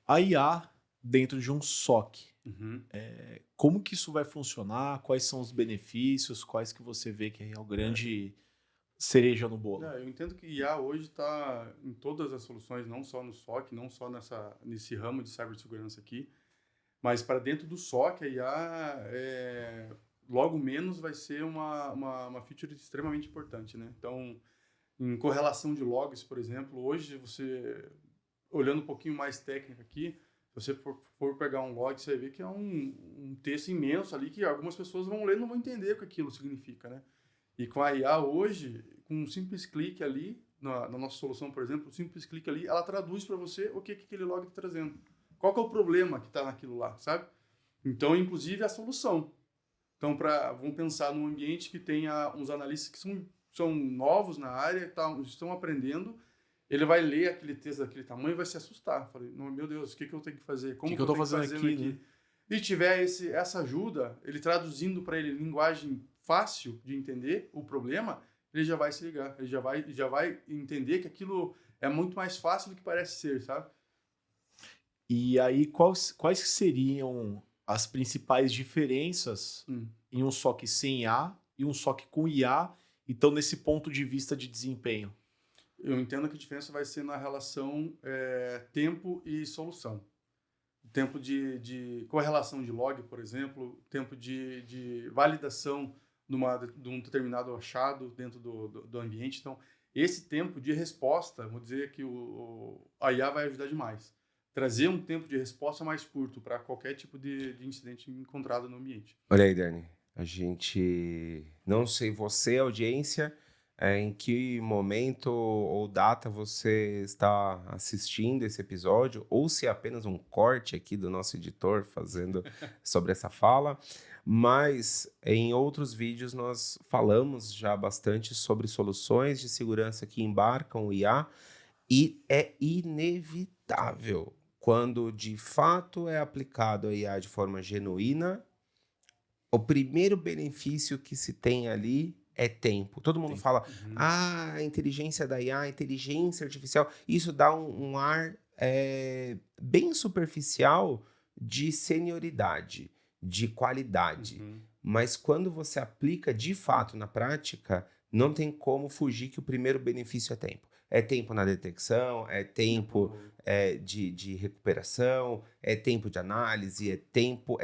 a IA dentro de um SOC. Como que isso vai funcionar? Quais são os benefícios? Quais que você vê que é o grande cereja no bolo? Eu entendo que IA hoje está em todas as soluções, não só no SOC, não só nesse ramo de cibersegurança aqui, mas para dentro do SOC, a IA logo menos vai ser uma feature extremamente importante, né? Então, em correlação de logs, por exemplo, hoje você, olhando um pouquinho mais técnico aqui, se você for pegar um log, você vai ver que é um texto imenso ali que algumas pessoas vão ler e não vão entender o que aquilo significa, né? E com a IA hoje, com um simples clique ali, na nossa solução, por exemplo, um simples clique ali, ela traduz para você o que aquele log está trazendo. Qual que é o problema que está naquilo lá, sabe? Então, inclusive, a solução. Então, vamos pensar num ambiente que tenha uns analistas que são novos na área, estão aprendendo, ele vai ler aquele texto daquele tamanho e vai se assustar. Falei, meu Deus, o que eu tenho que fazer? Como que eu estou fazendo aqui? Né? E tiver essa ajuda, ele traduzindo para ele linguagem fácil de entender o problema, ele já vai se ligar, ele já vai entender que aquilo é muito mais fácil do que parece ser, sabe? E aí, quais seriam as principais diferenças em um SOC sem IA e um SOC com IA, então, nesse ponto de vista de desempenho? Eu entendo que a diferença vai ser na relação tempo e solução. Tempo de correlação de log, por exemplo, tempo de validação de um determinado achado dentro do ambiente. Então, esse tempo de resposta, vou dizer que a IA vai ajudar demais. Trazer um tempo de resposta mais curto para qualquer tipo de incidente encontrado no ambiente. Olha aí, Dani, a gente, não sei você, audiência, em que momento ou data você está assistindo esse episódio, ou se é apenas um corte aqui do nosso editor fazendo sobre essa fala, mas em outros vídeos nós falamos já bastante sobre soluções de segurança que embarcam o IA, e é inevitável, quando de fato é aplicado a IA de forma genuína, o primeiro benefício que se tem ali é tempo. Todo mundo fala, a inteligência da IA, a inteligência artificial, isso dá um ar bem superficial de senioridade, de qualidade. Mas quando você aplica de fato na prática, não tem como fugir que o primeiro benefício é tempo. É tempo na detecção, é tempo de recuperação, é tempo de análise, é tempo.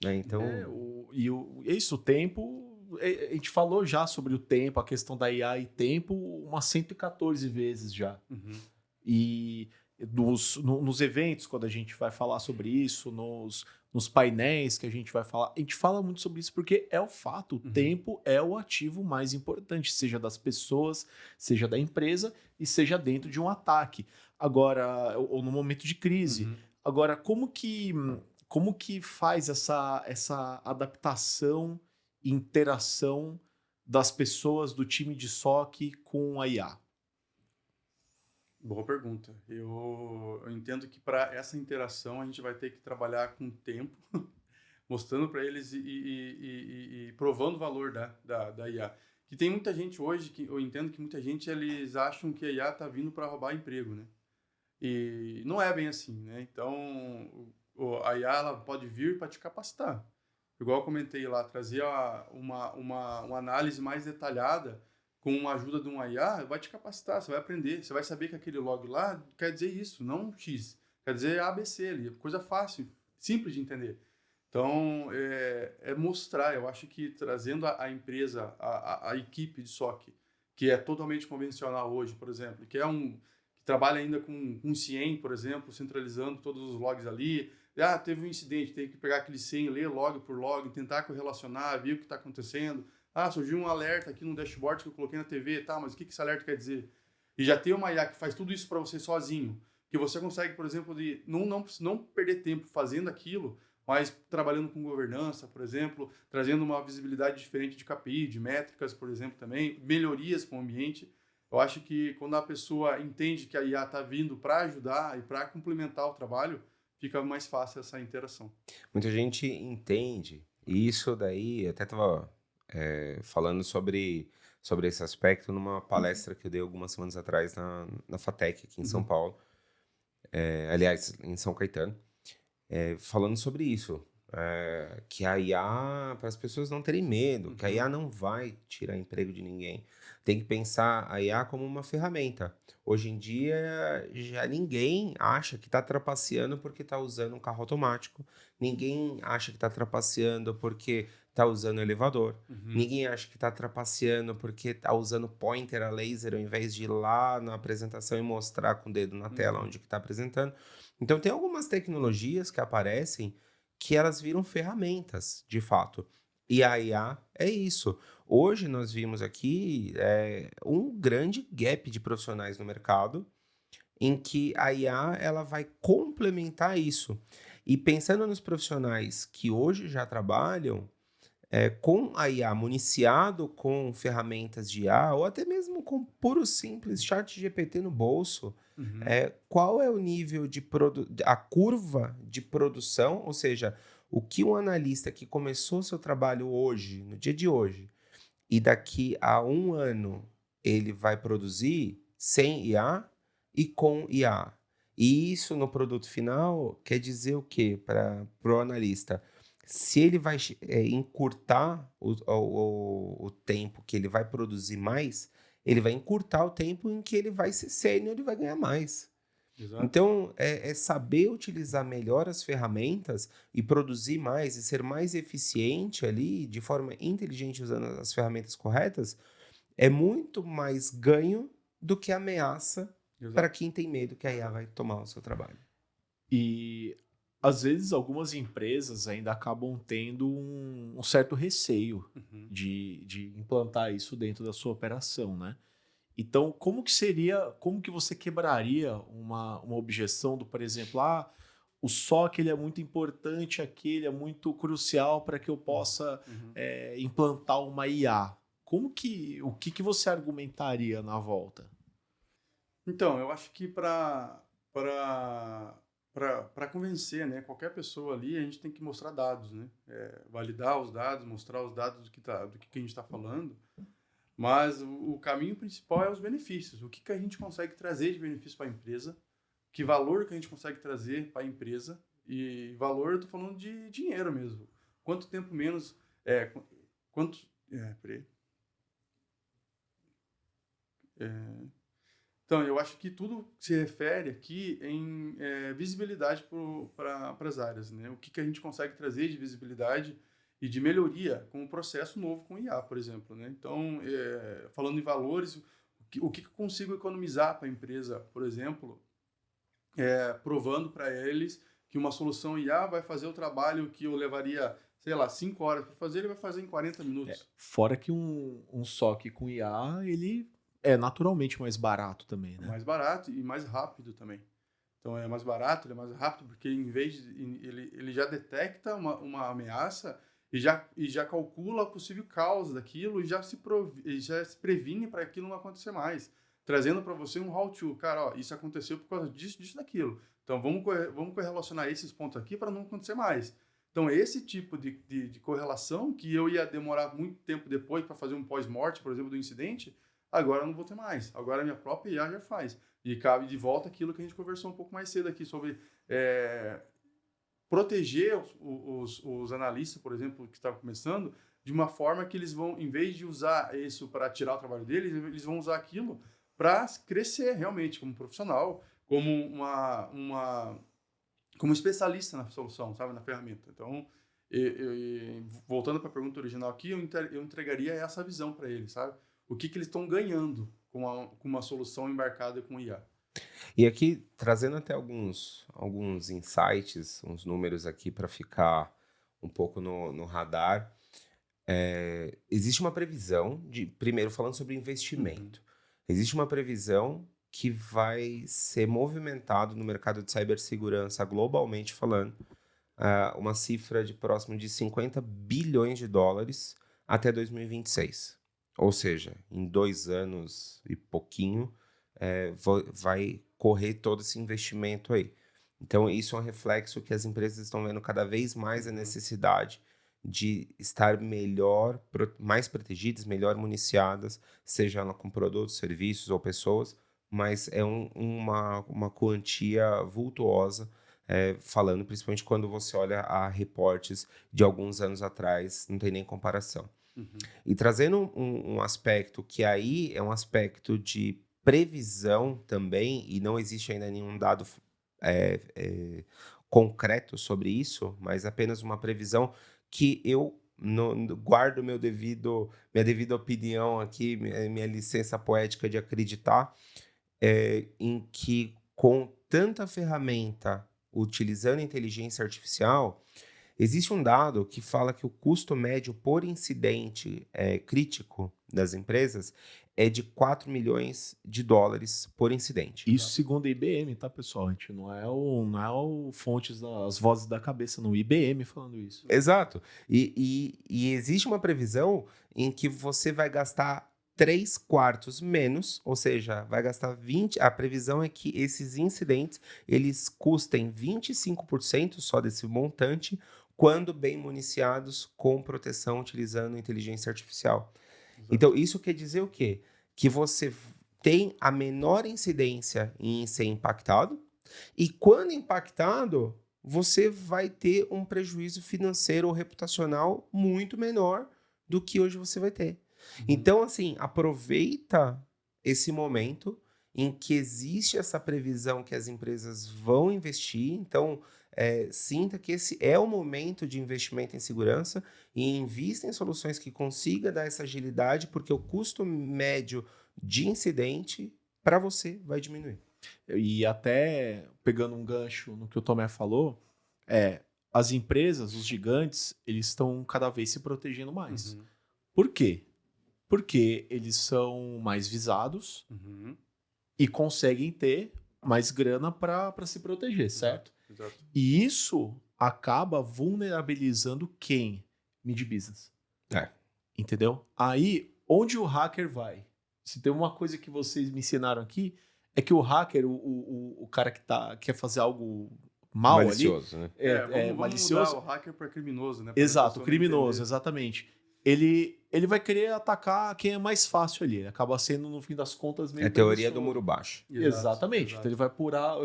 Né? Então... o tempo... A gente falou já sobre o tempo, a questão da IA e tempo, umas 114 vezes já. E nos eventos, quando a gente vai falar sobre isso, nos painéis que a gente vai falar, a gente fala muito sobre isso porque é o fato, o tempo é o ativo mais importante, seja das pessoas, seja da empresa e seja dentro de um ataque. Agora, ou no momento de crise. Agora, como que faz essa adaptação, interação das pessoas do time de SOC com a IA? Boa pergunta. Eu entendo que para essa interação a gente vai ter que trabalhar com tempo, mostrando para eles e provando o valor da IA. Que tem muita gente hoje, que eu entendo que muita gente eles acham que a IA está vindo para roubar emprego, né? E não é bem assim, né? Então, a IA ela pode vir para te capacitar. Igual eu comentei lá, trazer uma análise mais detalhada com a ajuda de um IA vai te capacitar, você vai aprender, você vai saber que aquele log lá quer dizer isso, não X, quer dizer ABC ali, coisa fácil, simples de entender. Então, é mostrar, eu acho que trazendo a empresa, a equipe de SOC, que é totalmente convencional hoje, por exemplo, que trabalha ainda com CIEM, por exemplo, centralizando todos os logs ali. Ah, teve um incidente, tem que pegar aquele CIEM, ler log por log, tentar correlacionar, ver o que está acontecendo. Ah, surgiu um alerta aqui no dashboard que eu coloquei na TV, tá, mas o que esse alerta quer dizer? E já tem uma IA que faz tudo isso para você sozinho, que você consegue, por exemplo, de não perder tempo fazendo aquilo, mas trabalhando com governança, por exemplo, trazendo uma visibilidade diferente de KPI, de métricas, por exemplo, também, melhorias para o ambiente. Eu acho que quando a pessoa entende que a IA está vindo para ajudar e para complementar o trabalho, fica mais fácil essa interação. Muita gente entende, e isso daí, eu até estava falando sobre esse aspecto numa palestra que eu dei algumas semanas atrás na FATEC, aqui em São Paulo, aliás, em São Caetano, falando sobre isso, que a IA, para as pessoas não terem medo, que a IA não vai tirar emprego de ninguém. Tem que pensar a IA como uma ferramenta. Hoje em dia, já ninguém acha que está trapaceando porque está usando um carro automático. Ninguém acha que está trapaceando porque está usando elevador. Ninguém acha que está trapaceando porque está usando pointer a laser ao invés de ir lá na apresentação e mostrar com o dedo na tela onde que está apresentando. Então, tem algumas tecnologias que aparecem que elas viram ferramentas, de fato. E a IA é isso. Hoje nós vimos aqui um grande gap de profissionais no mercado em que a IA ela vai complementar isso. E pensando nos profissionais que hoje já trabalham com a IA, municiado com ferramentas de IA, ou até mesmo com puro simples chat GPT no bolso, qual é o nível a curva de produção, ou seja, o que um analista que começou seu trabalho hoje, no dia de hoje, e daqui a um ano ele vai produzir sem IA e com IA. E isso no produto final quer dizer o quê para o analista? Se ele vai encurtar o tempo que ele vai produzir mais, ele vai encurtar o tempo em que ele vai ser sênior, ele vai ganhar mais. Exato. Então, é saber utilizar melhor as ferramentas e produzir mais e ser mais eficiente ali, de forma inteligente, usando as ferramentas corretas, é muito mais ganho do que ameaça para quem tem medo que a IA vai tomar o seu trabalho. E às vezes algumas empresas ainda acabam tendo um certo receio de implantar isso dentro da sua operação, né? Então, como que você quebraria uma objeção do, por exemplo, o SOC ele é muito importante aqui, ele é muito crucial para que eu possa implantar uma IA. O que você argumentaria na volta? Então, eu acho que para convencer, né, qualquer pessoa ali, a gente tem que mostrar dados, né? Validar os dados, mostrar os dados do que a gente está falando. Mas o caminho principal é os benefícios. O que a gente consegue trazer de benefício para a empresa, que valor que a gente consegue trazer para a empresa, e valor, eu estou falando de dinheiro mesmo. Quanto tempo menos... Então, eu acho que tudo se refere aqui em visibilidade para as áreas, né? O que a gente consegue trazer de visibilidade e de melhoria com um processo novo com IA, por exemplo, né? Então, falando em valores, o que eu consigo economizar para a empresa, por exemplo, provando para eles que uma solução IA vai fazer o trabalho que eu levaria, sei lá, 5 horas para fazer, ele vai fazer em 40 minutos. Fora que um SOC com IA, ele é naturalmente mais barato também, né? Mais barato e mais rápido também. Então, é mais barato, ele é mais rápido, porque em vez de, ele já detecta uma ameaça e já calcula a possível causa daquilo e já se previne para aquilo não acontecer mais. trazendo para você um how-to. Cara, ó, isso aconteceu por causa disso, disso, daquilo. Então, vamos correlacionar esses pontos aqui para não acontecer mais. Então, esse tipo de correlação que eu ia demorar muito tempo depois para fazer um pós-morte, por exemplo, do incidente, agora eu não vou ter mais. Agora a minha própria IA já faz. E cabe de volta aquilo que a gente conversou um pouco mais cedo aqui sobre proteger os analistas, por exemplo, que estavam começando, de uma forma que eles vão, em vez de usar isso para tirar o trabalho deles, eles vão usar aquilo para crescer realmente como profissional, como como especialista na solução, sabe, na ferramenta. Então, voltando para a pergunta original aqui, eu entregaria essa visão para eles, sabe? O que eles estão ganhando com uma solução embarcada com IA. E aqui, trazendo até alguns insights, uns números aqui para ficar um pouco no radar, existe uma previsão, primeiro falando sobre investimento, existe uma previsão que vai ser movimentado no mercado de cibersegurança, globalmente falando, uma cifra de próximo de 50 bilhões de dólares até 2026. Ou seja, em 2 anos e pouquinho, vai correr todo esse investimento aí. Então, isso é um reflexo que as empresas estão vendo cada vez mais a necessidade de estar mais protegidas, melhor municiadas, seja ela com produtos, serviços ou pessoas, mas é uma quantia vultuosa, falando principalmente quando você olha a reportes de alguns anos atrás, não tem nem comparação. E trazendo um aspecto que aí é um aspecto de previsão também, e não existe ainda nenhum dado concreto sobre isso, mas apenas uma previsão que eu guardo minha devida opinião aqui, minha licença poética de acreditar, em que com tanta ferramenta utilizando inteligência artificial, existe um dado que fala que o custo médio por incidente crítico das empresas é de 4 milhões de dólares por incidente. Isso segundo a IBM, tá, pessoal? A gente não é o fontes das vozes da cabeça, no IBM falando isso. Exato. E existe uma previsão em que você vai gastar 3/4 menos, ou seja, vai gastar 20. A previsão é que esses incidentes eles custem 25% só desse montante, quando bem municiados com proteção utilizando inteligência artificial. Exato. Então, isso quer dizer o quê? Que você tem a menor incidência em ser impactado, e quando impactado, você vai ter um prejuízo financeiro ou reputacional muito menor do que hoje você vai ter. Então, assim, aproveita esse momento em que existe essa previsão que as empresas vão investir. Então, sinta que esse é o momento de investimento em segurança e invista em soluções que consiga dar essa agilidade, porque o custo médio de incidente para você vai diminuir. E até pegando um gancho no que o Tomé falou, as empresas, os gigantes, eles estão cada vez se protegendo mais. Por quê? Porque eles são mais visados e conseguem ter mais grana para se proteger, certo? Exato. E isso acaba vulnerabilizando quem? Mid-business. Entendeu? Aí, onde o hacker vai? Se tem uma coisa que vocês me ensinaram aqui, é que o hacker, o cara que quer fazer algo mal malicioso, ali... né? Vamos malicioso. mudar o hacker para criminoso, né? Exato, criminoso, exatamente. Ele vai querer atacar quem é mais fácil ali. Ele acaba sendo, no fim das contas, meio... É a teoria do muro baixo. Exatamente. Então ele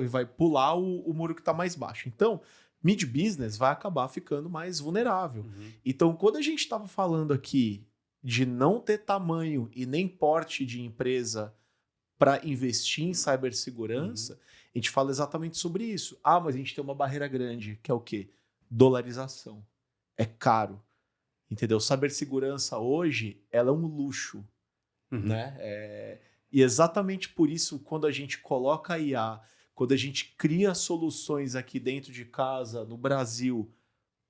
vai pular o muro que está mais baixo. Então, mid-business vai acabar ficando mais vulnerável. Então, quando a gente estava falando aqui de não ter tamanho e nem porte de empresa para investir em cibersegurança, a gente fala exatamente sobre isso. Mas a gente tem uma barreira grande, que é o quê? Dolarização. É caro. Entendeu? Cibersegurança hoje, ela é um luxo, né? E exatamente por isso, quando a gente coloca a IA, quando a gente cria soluções aqui dentro de casa, no Brasil,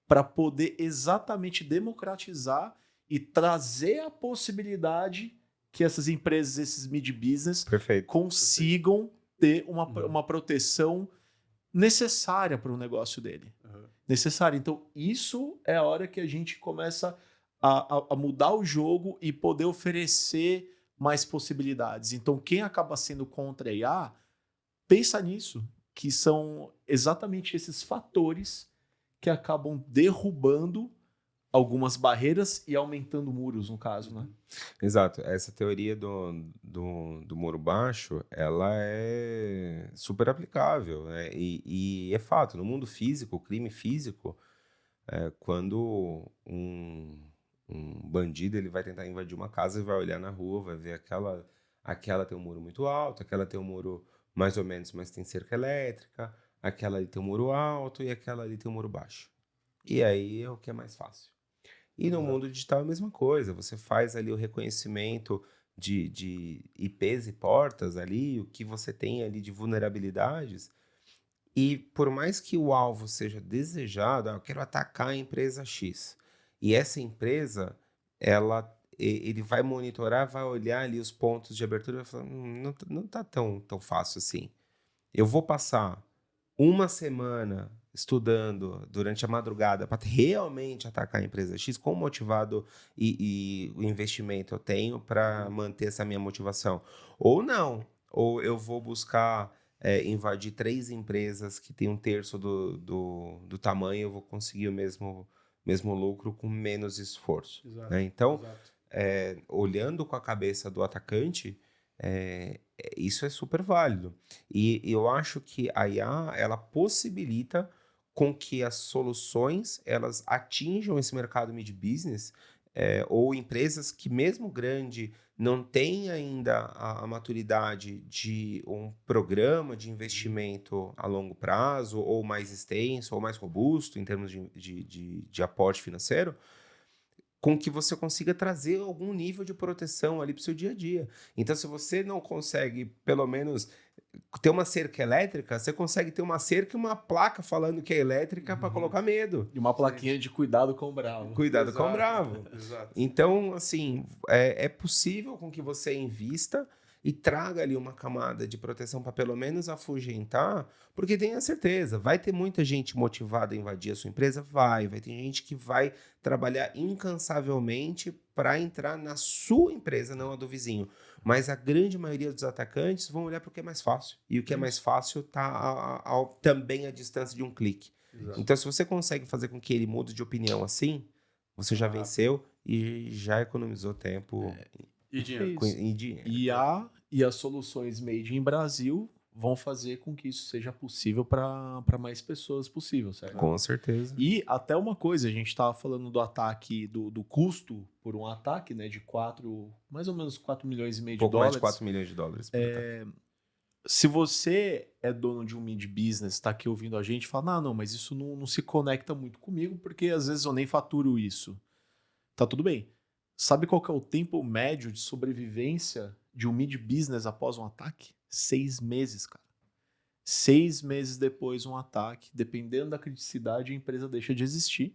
para poder exatamente democratizar e trazer a possibilidade que essas empresas, esses mid-business, consigam ter uma proteção necessária para o negócio dele. Necessária. Então, isso é a hora que a gente começa a mudar o jogo e poder oferecer mais possibilidades. Então, quem acaba sendo contra a IA, pensa nisso, que são exatamente esses fatores que acabam derrubando algumas barreiras e aumentando muros, no caso, né? Exato. Essa teoria do muro baixo, ela é super aplicável, né? E é fato, no mundo físico, o crime físico, quando um bandido ele vai tentar invadir uma casa e vai olhar na rua, vai ver aquela tem um muro muito alto, aquela tem um muro mais ou menos, mas tem cerca elétrica, aquela ali tem um muro alto e aquela ali tem um muro baixo. E aí é o que é mais fácil. E no mundo digital é a mesma coisa, você faz ali o reconhecimento de IPs e portas ali, o que você tem ali de vulnerabilidades, e por mais que o alvo seja desejado, eu quero atacar a empresa X, e essa empresa, ele vai monitorar, vai olhar ali os pontos de abertura e vai falar, não tá tão fácil assim. Eu vou passar uma semana estudando durante a madrugada para realmente atacar a empresa X, quão motivado e o investimento eu tenho para manter essa minha motivação? Ou não, ou eu vou buscar invadir 3 empresas que têm 1/3 do tamanho, eu vou conseguir o mesmo lucro com menos esforço. Exato, Né? Então, exato. olhando com a cabeça do atacante, isso é super válido. E eu acho que a IA, ela possibilita com que as soluções, elas atinjam esse mercado mid-business, ou empresas que mesmo grande não têm ainda a maturidade de um programa de investimento a longo prazo, ou mais extenso, ou mais robusto em termos de aporte financeiro, com que você consiga trazer algum nível de proteção ali para o seu dia a dia. Então, se você não consegue, pelo menos, ter uma cerca elétrica, você consegue ter uma cerca e uma placa falando que é elétrica para colocar medo. E uma plaquinha de cuidado com o bravo. Cuidado com o Exato, bravo. exato. Então, assim, é possível com que você invista e traga ali uma camada de proteção para pelo menos afugentar, porque tenha certeza, vai ter muita gente motivada a invadir a sua empresa? Vai ter gente que vai trabalhar incansavelmente para entrar na sua empresa, não a do vizinho. Mas a grande maioria dos atacantes vão olhar para o que é mais fácil. E o que é mais fácil está também à distância de um clique. Exato. Então, se você consegue fazer com que ele mude de opinião assim, você já venceu e já economizou tempo E dinheiro. É isso. e dinheiro. IA e as soluções made in Brasil vão fazer com que isso seja possível para mais pessoas possível, certo? Com certeza. E até uma coisa, a gente estava falando do ataque, do custo por um ataque, né, de mais ou menos 4 milhões e meio de Pouco mais dólares. de 4 milhões de dólares. por ataque. Se você é dono de um mid-business, está aqui ouvindo a gente, fala, não, mas isso não se conecta muito comigo, porque às vezes eu nem faturo isso. Tá tudo bem. Sabe qual que é o tempo médio de sobrevivência de um mid-business após um ataque? 6 meses, cara. 6 meses depois um ataque, dependendo da criticidade, a empresa deixa de existir.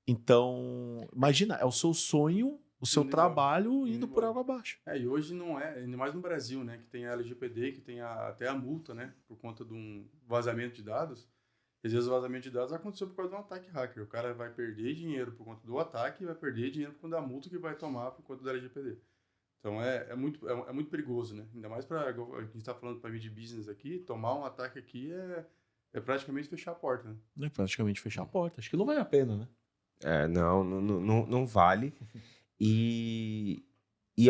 Então, imagina, é o seu sonho, o seu Indo trabalho embora. indo Indo por embora. água abaixo. E hoje não é, ainda mais no Brasil, né, que tem a LGPD, que tem até a multa, né, por conta de um vazamento de dados. Às vezes o vazamento de dados aconteceu por causa de um ataque hacker. O cara vai perder dinheiro por conta do ataque e vai perder dinheiro por conta da multa que vai tomar por conta da LGPD. Então é muito perigoso, né? Ainda mais para a gente está falando para mid-business aqui, tomar um ataque aqui é praticamente fechar a porta, né? É praticamente fechar a porta. Acho que não vale a pena, né? Não vale. E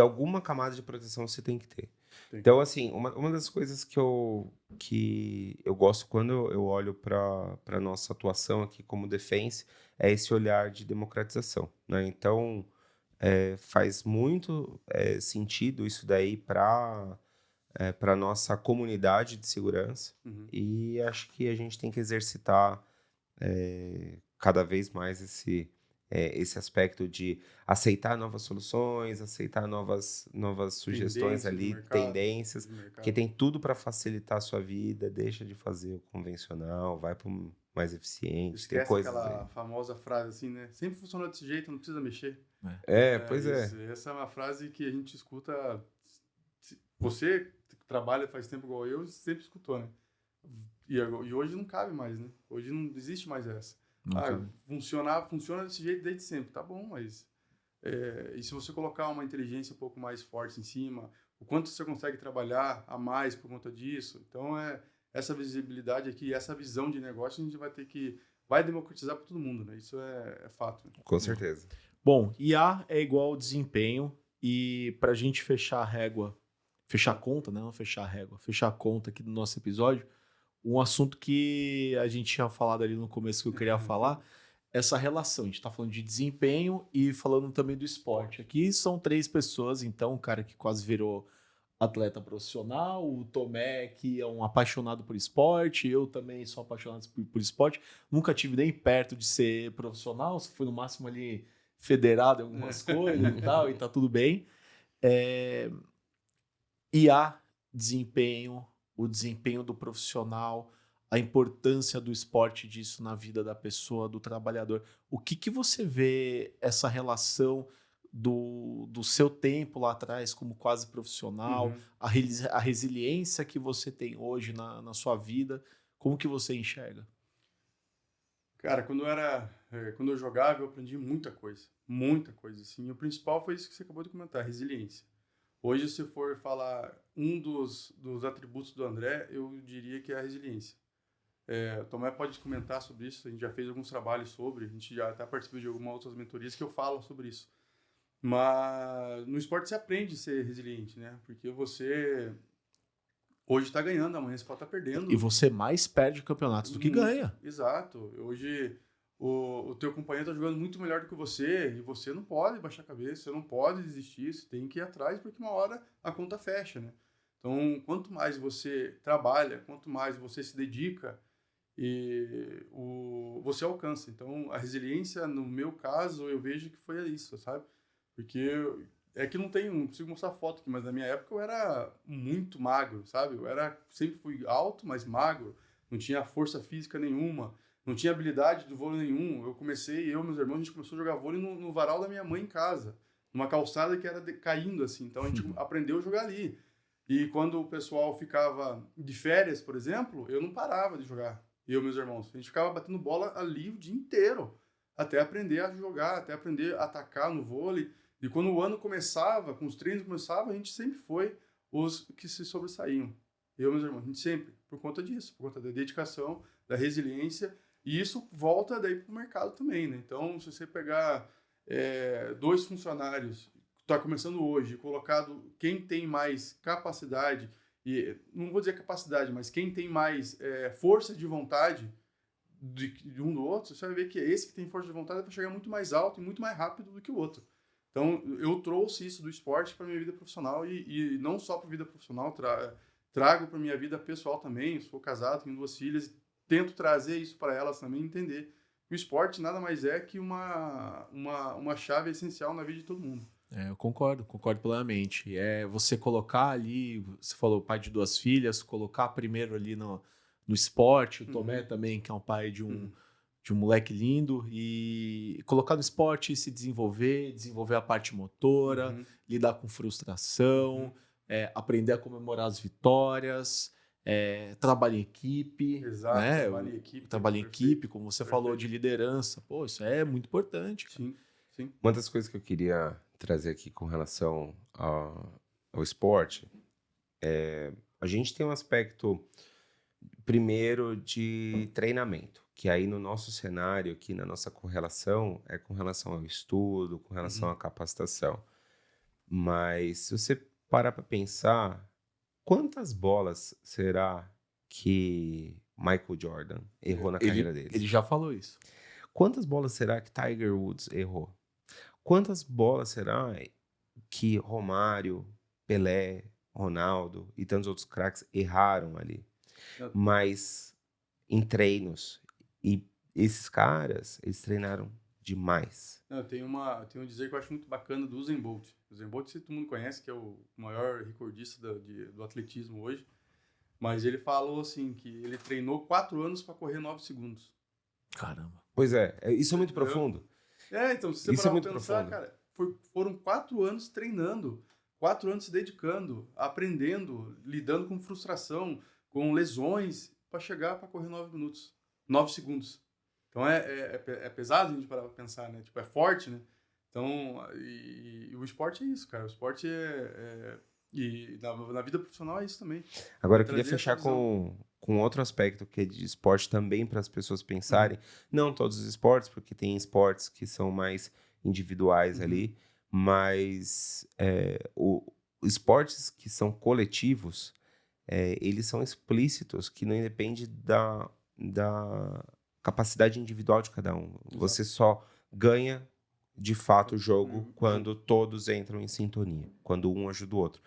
alguma camada de proteção você tem que ter. Então, assim, uma das coisas que eu gosto quando eu olho para a nossa atuação aqui como Defense é esse olhar de democratização, né? Então, faz muito sentido isso daí para a nossa comunidade de segurança. Uhum. E acho que a gente tem que exercitar cada vez mais esse aspecto de aceitar novas soluções, aceitar novas sugestões Tendências ali, do mercado, tendências, do mercado. que tem tudo para facilitar a sua vida, deixa de fazer o convencional, vai para o mais eficiente, tem Esquece coisas aquela aí. famosa frase assim, né? Sempre funcionou desse jeito, não precisa mexer. Pois é. Essa é uma frase que a gente escuta. Você que trabalha faz tempo igual eu, sempre escutou, né? E hoje não cabe mais, né? Hoje não existe mais essa. Não cabe. Funciona desse jeito desde sempre. Tá bom, mas E se você colocar uma inteligência um pouco mais forte em cima, o quanto você consegue trabalhar a mais por conta disso. Então, essa visibilidade aqui, essa visão de negócio, a gente vai democratizar para todo mundo, né? Isso é fato. Né? Com certeza. Bom, IA é igual desempenho, e para a gente fechar a régua, fechar a conta, né? Não fechar a régua, fechar a conta aqui do nosso episódio, um assunto que a gente tinha falado ali no começo que eu queria falar, essa relação. A gente está falando de desempenho e falando também do esporte. Aqui são 3 pessoas, então, o cara que quase virou atleta profissional, o Tomé, que é um apaixonado por esporte, eu também sou apaixonado por esporte, nunca tive nem perto de ser profissional, só fui no máximo ali federado em algumas coisas e tal, e tá tudo bem. IA, desempenho, o desempenho do profissional, a importância do esporte disso na vida da pessoa, do trabalhador. O que você vê essa relação do seu tempo lá atrás como quase profissional, a resiliência que você tem hoje na sua vida, como que você enxerga? Cara, quando eu jogava, eu aprendi muita coisa, assim. E o principal foi isso que você acabou de comentar, resiliência. Hoje, se for falar um dos atributos do André, eu diria que é a resiliência. O Tomé pode comentar sobre isso, a gente já fez alguns trabalhos sobre, a gente já até participou de algumas outras mentorias que eu falo sobre isso. Mas no esporte você aprende a ser resiliente, né? Porque você hoje está ganhando, amanhã você pode estar perdendo. E você mais perde campeonatos do que ganha. Exato. Hoje o teu companheiro está jogando muito melhor do que você e você não pode baixar a cabeça, você não pode desistir, você tem que ir atrás porque uma hora a conta fecha, né? Então, quanto mais você trabalha, quanto mais você se dedica, você alcança. Então, a resiliência, no meu caso, eu vejo que foi isso, sabe? Porque é que não consigo mostrar foto aqui, mas na minha época eu era muito magro, sabe? Sempre fui alto, mas magro, não tinha força física nenhuma, não tinha habilidade do vôlei nenhum. Eu e meus irmãos, a gente começou a jogar vôlei no varal da minha mãe em casa, numa calçada que era caindo assim, então a gente aprendeu a jogar ali. E quando o pessoal ficava de férias, por exemplo, eu não parava de jogar, eu e meus irmãos. A gente ficava batendo bola ali o dia inteiro, até aprender a jogar, até aprender a atacar no vôlei. E quando o ano começava, com os treinos começavam, a gente sempre foi os que se sobressaíam. Eu e meus irmãos, a gente sempre, por conta disso, por conta da dedicação, da resiliência, e isso volta daí para o mercado também, né? Então, se você pegar 2 funcionários, está começando hoje, colocado quem tem mais capacidade, e não vou dizer capacidade, mas quem tem mais força de vontade de um do outro, você vai ver que esse que tem força de vontade vai chegar muito mais alto e muito mais rápido do que o outro. Então, eu trouxe isso do esporte para minha vida profissional e não só para a vida profissional, trago para minha vida pessoal também. Sou casado, tenho 2 filhas, tento trazer isso para elas também, entender. O esporte nada mais é que uma chave essencial na vida de todo mundo. Eu concordo plenamente. É você colocar ali, você falou pai de 2 filhas, colocar primeiro ali no esporte, o Tomé também, que é um pai de um moleque lindo, e colocar no esporte, se desenvolver a parte motora, lidar com frustração, aprender a comemorar as vitórias, trabalho em equipe. Exato, né? trabalho em equipe, como você falou, de liderança. Pô, isso é muito importante. Cara. Sim. Uma das coisas que eu queria trazer aqui com relação ao esporte a gente tem um aspecto, primeiro, de treinamento, que aí no nosso cenário, aqui na nossa correlação, é com relação ao estudo, com relação à capacitação. Mas se você parar para pensar, quantas bolas será que Michael Jordan errou na carreira dele? Ele já falou isso. Quantas bolas será que Tiger Woods errou? Quantas bolas será que Romário, Pelé, Ronaldo e tantos outros craques erraram ali? Mas em treinos. E esses caras, eles treinaram demais. Tem um dizer que eu acho muito bacana do Usain Bolt. O Usain Bolt, todo mundo conhece, que é o maior recordista do atletismo hoje. Mas ele falou assim, que ele treinou 4 anos para correr 9 segundos. Caramba. Pois isso é muito profundo. Então, se você Isso é parar muito pra pensar, profundo. cara, foram 4 anos treinando, 4 anos se dedicando, aprendendo, lidando com frustração, com lesões, para chegar para correr 9 segundos. Então, é pesado a gente parar pra pensar, né? Tipo, é forte, né? Então, e o esporte é isso, cara. O esporte e na vida profissional é isso também. Agora, eu queria Trazer fechar essa visão. com outro aspecto que é de esporte também para as pessoas pensarem. Não todos os esportes, porque tem esportes que são mais individuais ali, mas esportes que são coletivos, eles são explícitos, que não depende da capacidade individual de cada um. Exato. Você só ganha, de fato, o jogo quando todos entram em sintonia, quando um ajuda o outro.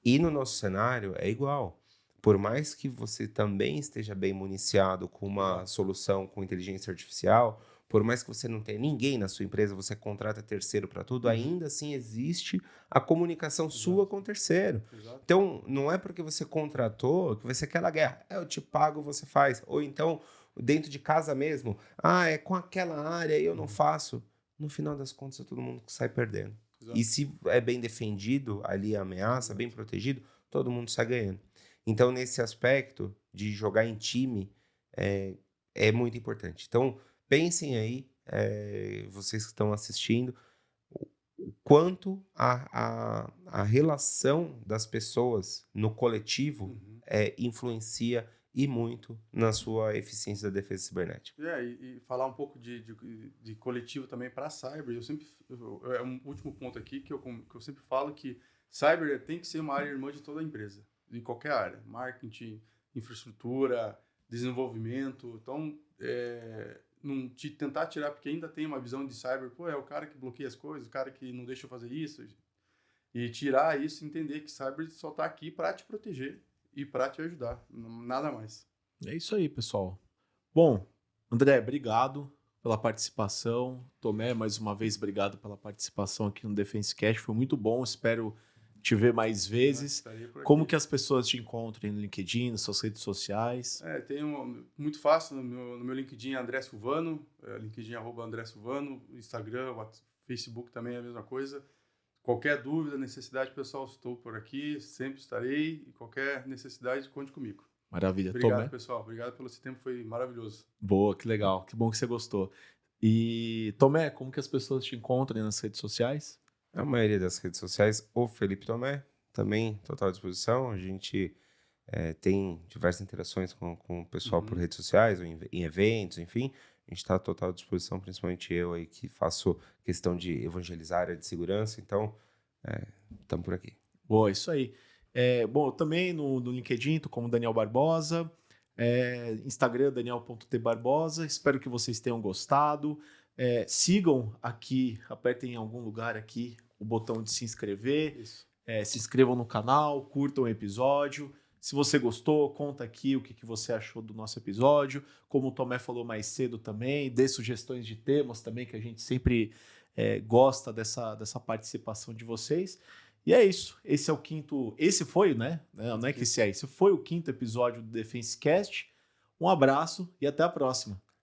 E no nosso cenário é igual. Por mais que você também esteja bem municiado com uma solução com inteligência artificial, por mais que você não tenha ninguém na sua empresa, você contrata terceiro para tudo, ainda assim existe a comunicação sua com o terceiro. Exato. Então, não é porque você contratou que vai ser aquela guerra. Eu te pago, você faz. Ou então, dentro de casa mesmo, é com aquela área e eu não faço. No final das contas, é todo mundo que sai perdendo. Exato. E se é bem defendido ali a ameaça, bem protegido, todo mundo sai ganhando. Então, nesse aspecto de jogar em time, é muito importante. Então, pensem aí, vocês que estão assistindo, o quanto a relação das pessoas no coletivo influencia e muito na sua eficiência da defesa cibernética. E falar um pouco de coletivo também para cyber. É um último ponto aqui que eu sempre falo que cyber tem que ser uma área irmã de toda a empresa, de qualquer área, marketing, infraestrutura, desenvolvimento. Então, não tentar tirar, porque ainda tem uma visão de cyber, é o cara que bloqueia as coisas, o cara que não deixa eu fazer isso. E tirar isso e entender que cyber só está aqui para te proteger e para te ajudar, nada mais. É isso aí, pessoal. Bom, André, obrigado pela participação. Tomé, mais uma vez, obrigado pela participação aqui no Defense Cast. Foi muito bom, espero te ver mais vezes. Como que as pessoas te encontram no LinkedIn, nas suas redes sociais? Tem muito fácil no meu LinkedIn, André Silvano, LinkedIn @André Silvano, Instagram, Facebook também é a mesma coisa. Qualquer dúvida, necessidade, pessoal, estou por aqui, sempre estarei. E qualquer necessidade, conte comigo. Maravilha. Obrigado, Tomé. pessoal. Obrigado pelo esse tempo, foi maravilhoso. Boa, que legal. Que bom que você gostou. E, Tomé, como que as pessoas te encontram nas redes sociais? A maioria das redes sociais, o Felipe Tomé, também total disposição. A gente tem diversas interações com o pessoal por redes sociais, ou em eventos, enfim. A gente está à total disposição, principalmente eu aí que faço questão de evangelizar a área de segurança. Então, estamos por aqui. Boa, isso aí. Bom, eu também no LinkedIn, estou como Daniel Barbosa. Instagram, daniel.tbarbosa. Espero que vocês tenham gostado. Sigam aqui, apertem em algum lugar aqui o botão de se inscrever. Isso. Se inscrevam no canal, curtam o episódio. Se você gostou, conta aqui o que você achou do nosso episódio. Como o Tomé falou mais cedo também, dê sugestões de temas também, que a gente sempre gosta dessa participação de vocês. E é isso. Esse é o quinto... Esse foi, né? Não é que esse foi o quinto episódio do Defense Cast. Um abraço e até a próxima.